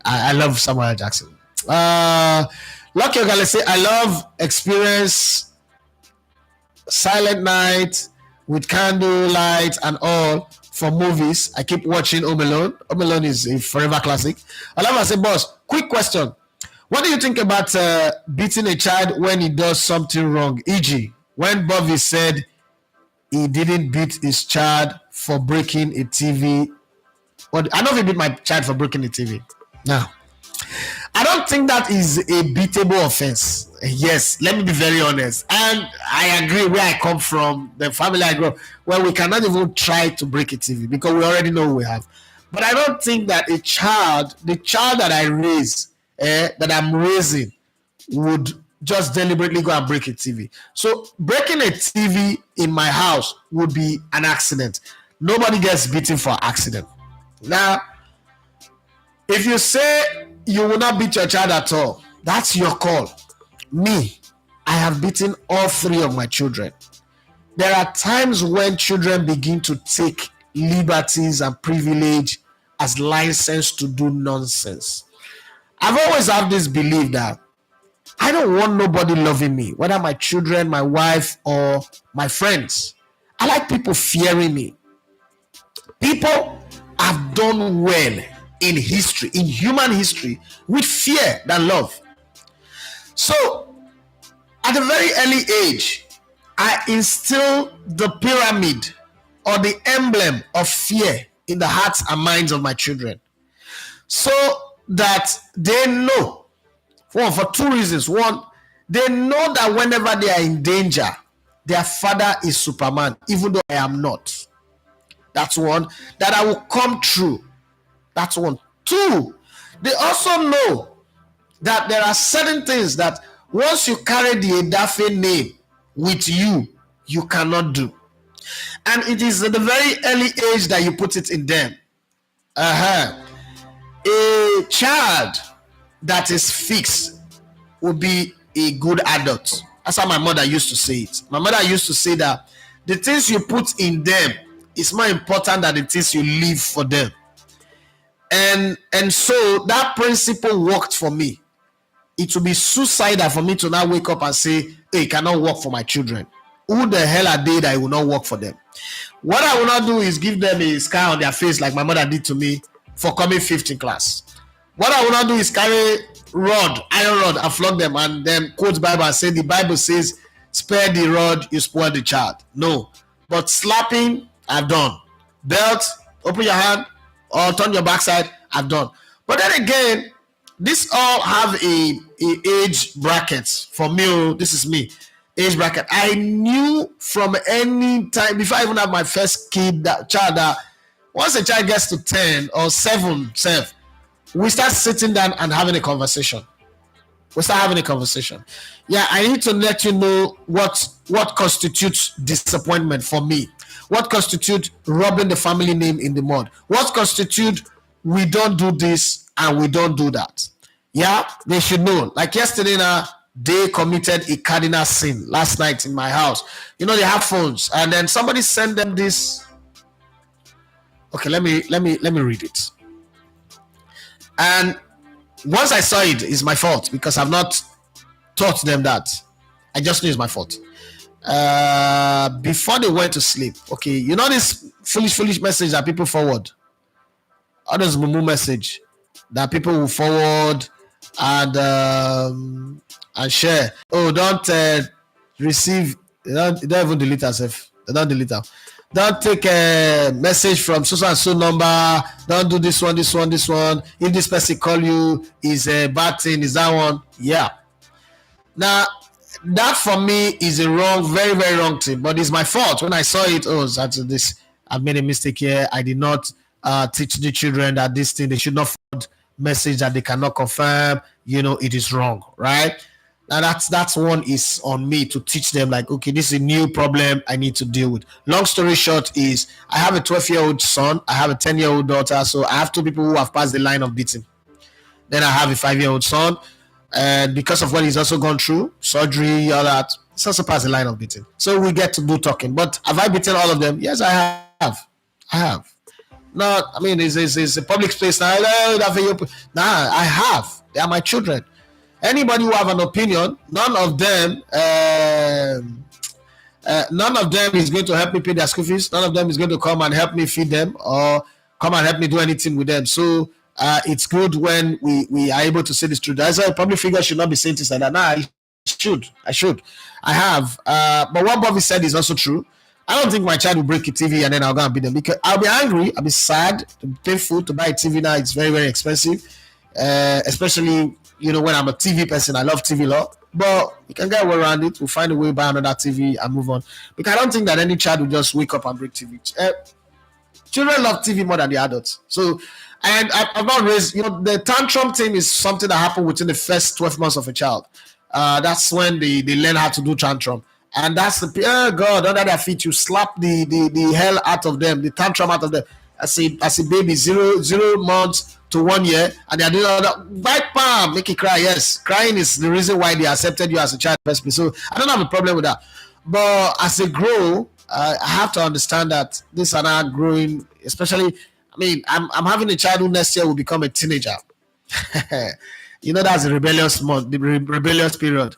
I love Samuel L. Jackson. Lucky Ogale say, I love Experience, Silent Night, with candlelight and all for movies. I keep watching Home Alone. Home Alone is a forever classic. I love to say, boss, quick question. What do you think about beating a child when he does something wrong? E.g., when Bobby said he didn't beat his child for breaking a TV. Well, I know if he beat my child for breaking a TV. Now, I don't think that is a beatable offense. Yes, let me be very honest. And I agree where I come from, the family I grew up, where we cannot even try to break a TV because we already know we have. But I don't think that the child that I raise, that I'm raising, would just deliberately go and break a TV. So breaking a TV in my house would be an accident. Nobody gets beaten for accident. Now, if you say you will not beat your child at all, that's your call. Me, I have beaten all three of my children. There are times when children begin to take liberties and privilege as license to do nonsense. I've always had this belief that I don't want nobody loving me, whether my children, my wife, or my friends. I like people fearing me. People have done well in history, in human history, with fear than love. So, at a very early age, I instill the pyramid or the emblem of fear in the hearts and minds of my children, so that they know, for two reasons. One, they know that whenever they are in danger, their father is Superman, even though I am not. That's one. That I will come true. That's one. Two, they also know that there are certain things that once you carry the Edafe name with you, you cannot do. And it is at the very early age that you put it in them. A child that is fixed will be a good adult. That's how my mother used to say it. My mother used to say that the things you put in them is more important than the things you leave for them. And so that principle worked for me. It would be suicidal for me to now wake up and say, hey, it cannot work for my children. Who the hell are they that it will not work for them? What I will not do is give them a scar on their face like my mother did to me for coming fifth in class. What I will not do is carry iron rod, and flog them and then quote Bible and say the Bible says, spare the rod, you spoil the child. No. But slapping, I've done. Belt, open your hand or turn your backside, I've done. But then again, this all have a age brackets. For me, this is me. Age bracket. I knew from any time before I even have my first child, that once a child gets to 10 or 7, we start sitting down and having a conversation. Yeah, I need to let you know what constitutes disappointment for me. What constitutes rubbing the family name in the mud. What constitutes we don't do this and we don't do that. Yeah, they should know. Like yesterday now, they committed a cardinal sin last night in my house. You know, they have phones, and then somebody sent them this. Okay, let me read it. And once I saw it, it's my fault because I've not taught them that. I just knew it's my fault. Before they went to sleep, okay, you know this foolish message that people forward. All this mumu message that people will forward and share. Oh, don't receive. They don't even delete yourself. They don't delete them. Don't take a message from so and so number. Don't do this one. If this person call you, is a bad thing. Is that one? Yeah. Now, that for me is a wrong, very, very wrong thing. But it's my fault. When I saw it, that's this. I've made a mistake here. I did not teach the children that this thing, they should not forward message that they cannot confirm. You know, it is wrong, right? Now that's one is on me to teach them, like, okay, this is a new problem I need to deal with. Long story short is I have a 12-year-old son, I have a 10-year-old daughter, so I have two people who have passed the line of beating. Then I have a 5-year-old son, and because of what he's also gone through, surgery, all that, it's also passed the line of beating. So we get to do talking. But have I beaten all of them? Yes, I have. No, I mean, it's a public space now. Nah, I have. They are my children. Anybody who have an opinion, none of them is going to help me pay their school fees. None of them is going to come and help me feed them or come and help me do anything with them. So it's good when we are able to say this truth. That's why a public figure should not be saying things like that. Nah, I should. I have. But what Bobby said is also true. I don't think my child will break a TV and then I'll go and beat them, because I'll be angry, I'll be sad, painful to buy a TV now. It's very, very expensive, especially, you know, when I'm a TV person. I love TV a lot, but we can get way around it. We'll find a way to buy another TV and move on, because I don't think that any child will just wake up and break TV. Children love TV more than the adults. So, and I've not raised, you know, the tantrum thing is something that happened within the first 12 months of a child. That's when they learn how to do tantrum. And that's God, under their feet, you slap the hell out of them, the tantrum out of them. As a baby, 0 months to 1 year, and they're doing all that. Bite palm, make it cry. Yes, crying is the reason why they accepted you as a child. So I don't have a problem with that. But as they grow, I have to understand that these are not growing. Especially, I mean, I'm having a child who next year will become a teenager. That's the rebellious month, the rebellious period.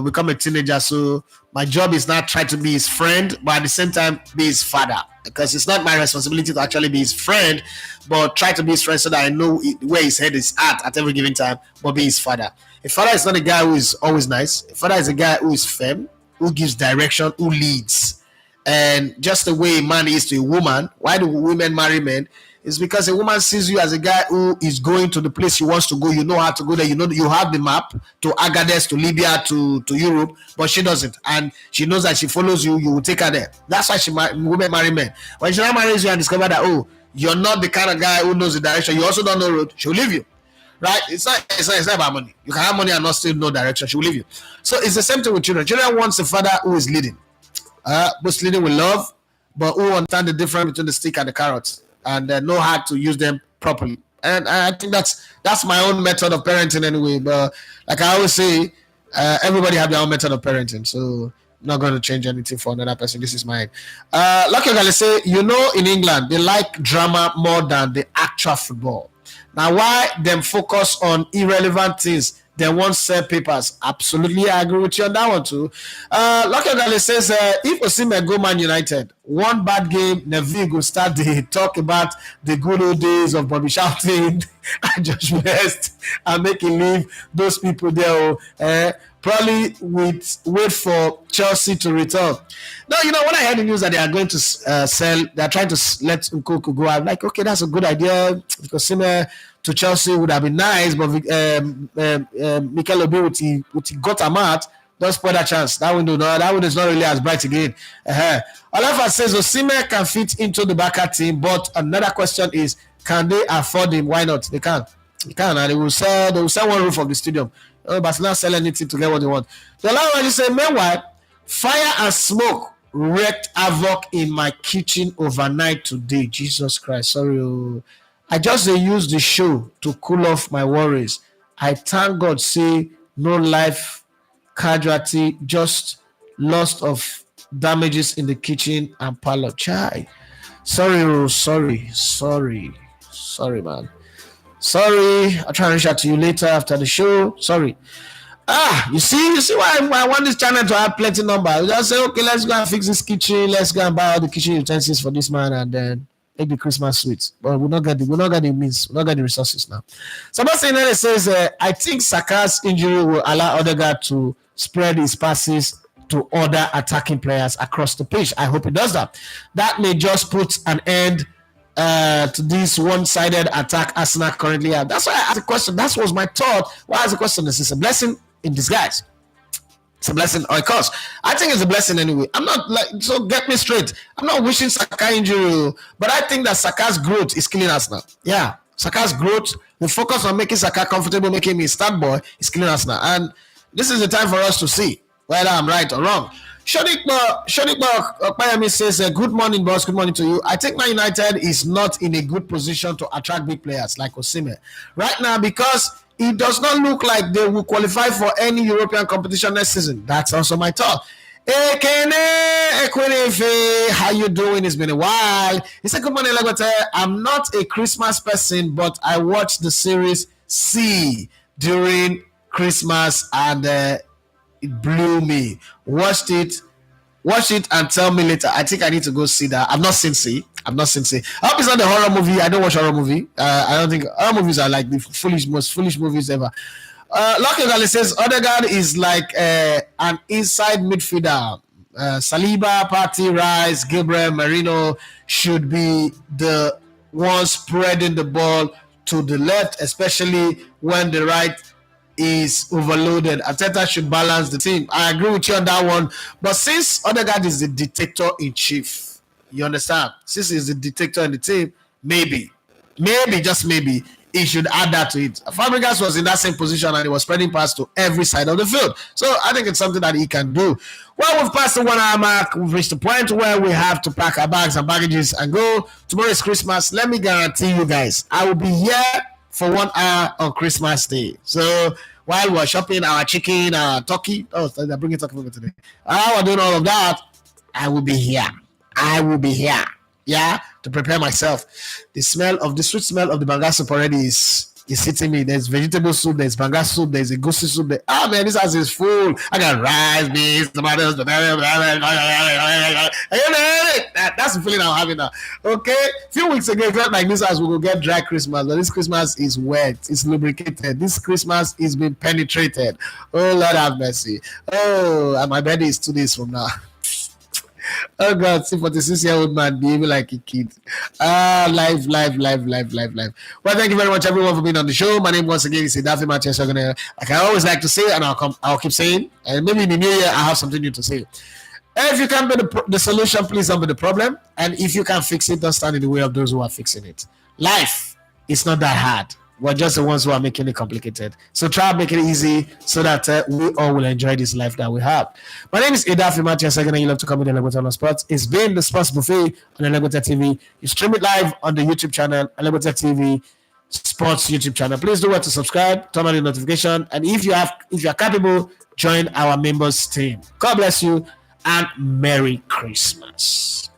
Become a teenager, so my job is not try to be his friend, but at the same time be his father, because it's not my responsibility to actually be his friend, but try to be his friend so that I know where his head is at every given time, but be his father. A father is not a guy who is always nice. A father is a guy who is firm, who gives direction, who leads. And just the way a man is to a woman, why do women marry men? It's because a woman sees you as a guy who is going to the place she wants to go. You know how to go there. You have the map to Agadez, to Libya, to Europe, but she doesn't. And she knows that she follows you, you will take her there. That's why women marry men. When she now marries you and discover that, you're not the kind of guy who knows the direction, you also don't know road, she'll leave you. Right? It's not about money. You can have money and not still know direction. She'll leave you. So it's the same thing with children. Children wants a father who is leading. Both leading with love, but who understand the difference between the stick and the carrots, and know how to use them properly. And I think that's my own method of parenting anyway. But like I always say, everybody have their own method of parenting. So I'm not going to change anything for another person. This is mine. Lucky Gale say, in England, they like drama more than the actual football. Now, why them focus on irrelevant things? They won't sell papers. Absolutely, I agree with you on that one too. Lucky Gale says, if Osimhen go Man United, one bad game, Neville will start the talk about the good old days of Bobby Charlton and Josh West and make him leave those people there. Probably wait for Chelsea to return. No, when I heard the news that they are going to sell, they are trying to let Nkunku go, I'm like, okay, that's a good idea. Because to Chelsea would have been nice, but Mikel Obi with he got a mat, don't spoil that chance. That window is not really as bright again. Olafa says Osimhen can fit into the Barca team, but another question is, can they afford him? Why not? They can. They can, and they will sell one roof of the stadium. Barcelona sell anything to get what they want. The last one, you say, meanwhile, fire and smoke wreaked havoc in my kitchen overnight today. Jesus Christ, sorry. I just use the show to cool off my worries. I thank God, say no life casualty, just loss of damages in the kitchen and parlor. Chai. Sorry, man. Sorry, I'll try and reach out to you later after the show. Sorry. You see why I want this channel to have plenty number. I just say, okay, let's go and fix this kitchen. Let's go and buy all the kitchen utensils for this man, and then make the Christmas sweets. But we're not getting the means. We're not getting the resources now. Somebody says, I think Saka's injury will allow Odegaard to spread his passes to other attacking players across the pitch. I hope he does that. That may just put an end to this one-sided attack Arsenal currently have. That's why I asked the question. That was my thought. Why I asked the question? This is a blessing in disguise. It's a blessing, of course. I think it's a blessing anyway. I'm not so get me straight. I'm not wishing Saka injury, but I think that Saka's growth is killing us now. Yeah, Saka's growth, the focus on making Saka comfortable, making him a start boy, is killing us now. And this is the time for us to see whether I'm right or wrong. Shonikba Okpayami says, good morning, boss. Good morning to you. I think Man United is not in a good position to attract big players like Osimhen right now, because it does not look like they will qualify for any European competition next season. That's also my thought. How you doing? It's been a while. He said, good morning, Legote. I'm not a Christmas person, but I watched the series C during Christmas and it blew me. Watch it and tell me later. I think I need to go see that. I've not seen C. I hope it's not the horror movie. I don't watch horror movie. I don't think horror movies are like the most foolish movies ever. Lucky Gale says Odegaard is like an inside midfielder. Saliba, Partey, Rice, Gabriel, Merino should be the ones spreading the ball to the left, especially when the right is overloaded. Arteta should balance the team. I agree with you on that one. But since Odegaard is the dictator in chief, you understand? Since he's the dictator in the team, maybe, just maybe, he should add that to it. Fabregas was in that same position and he was spreading pass to every side of the field. So I think it's something that he can do. Well, we've passed the 1 hour mark. We've reached the point where we have to pack our bags and baggages and go. Tomorrow is Christmas. Let me guarantee you guys, I will be here for 1 hour on Christmas Day. So while we're shopping our chicken, our turkey, they're bringing turkey over today. While we're doing all of that, I will be here. Yeah, to prepare myself. The sweet smell of the banga soup already is is hitting me. There's vegetable soup, there's banga soup, there's a goosey soup. Man, this house is full. I got rice, beans, tomatoes. That's the feeling I'm having now. Okay, a few weeks ago, it felt like this house will get dry Christmas, but this Christmas is wet, it's lubricated. This Christmas is being penetrated. Oh Lord have mercy. Oh, and my birthday is 2 days from now. Oh God, see 46-year-old man behaving like a kid. Live. Well, thank you very much, everyone, for being on the show. My name once again is Idafi Manchester. Like I always like to say, and I'll keep saying, and maybe in the new year I have something new to say. If you can be the solution, please don't be the problem. And if you can fix it, don't stand in the way of those who are fixing it. Life is not that hard. We're just the ones who are making it complicated. So try to make it easy so that we all will enjoy this life that we have. My name is Idafi Manchester, and you love to come in Elegbete on Sports. It's been the Sports Buffet on Elegbete TV. You stream it live on the YouTube channel, Elegbete TV Sports YouTube channel. Please do well to subscribe, turn on the notification, and if you are capable, join our members team. God bless you, and Merry Christmas.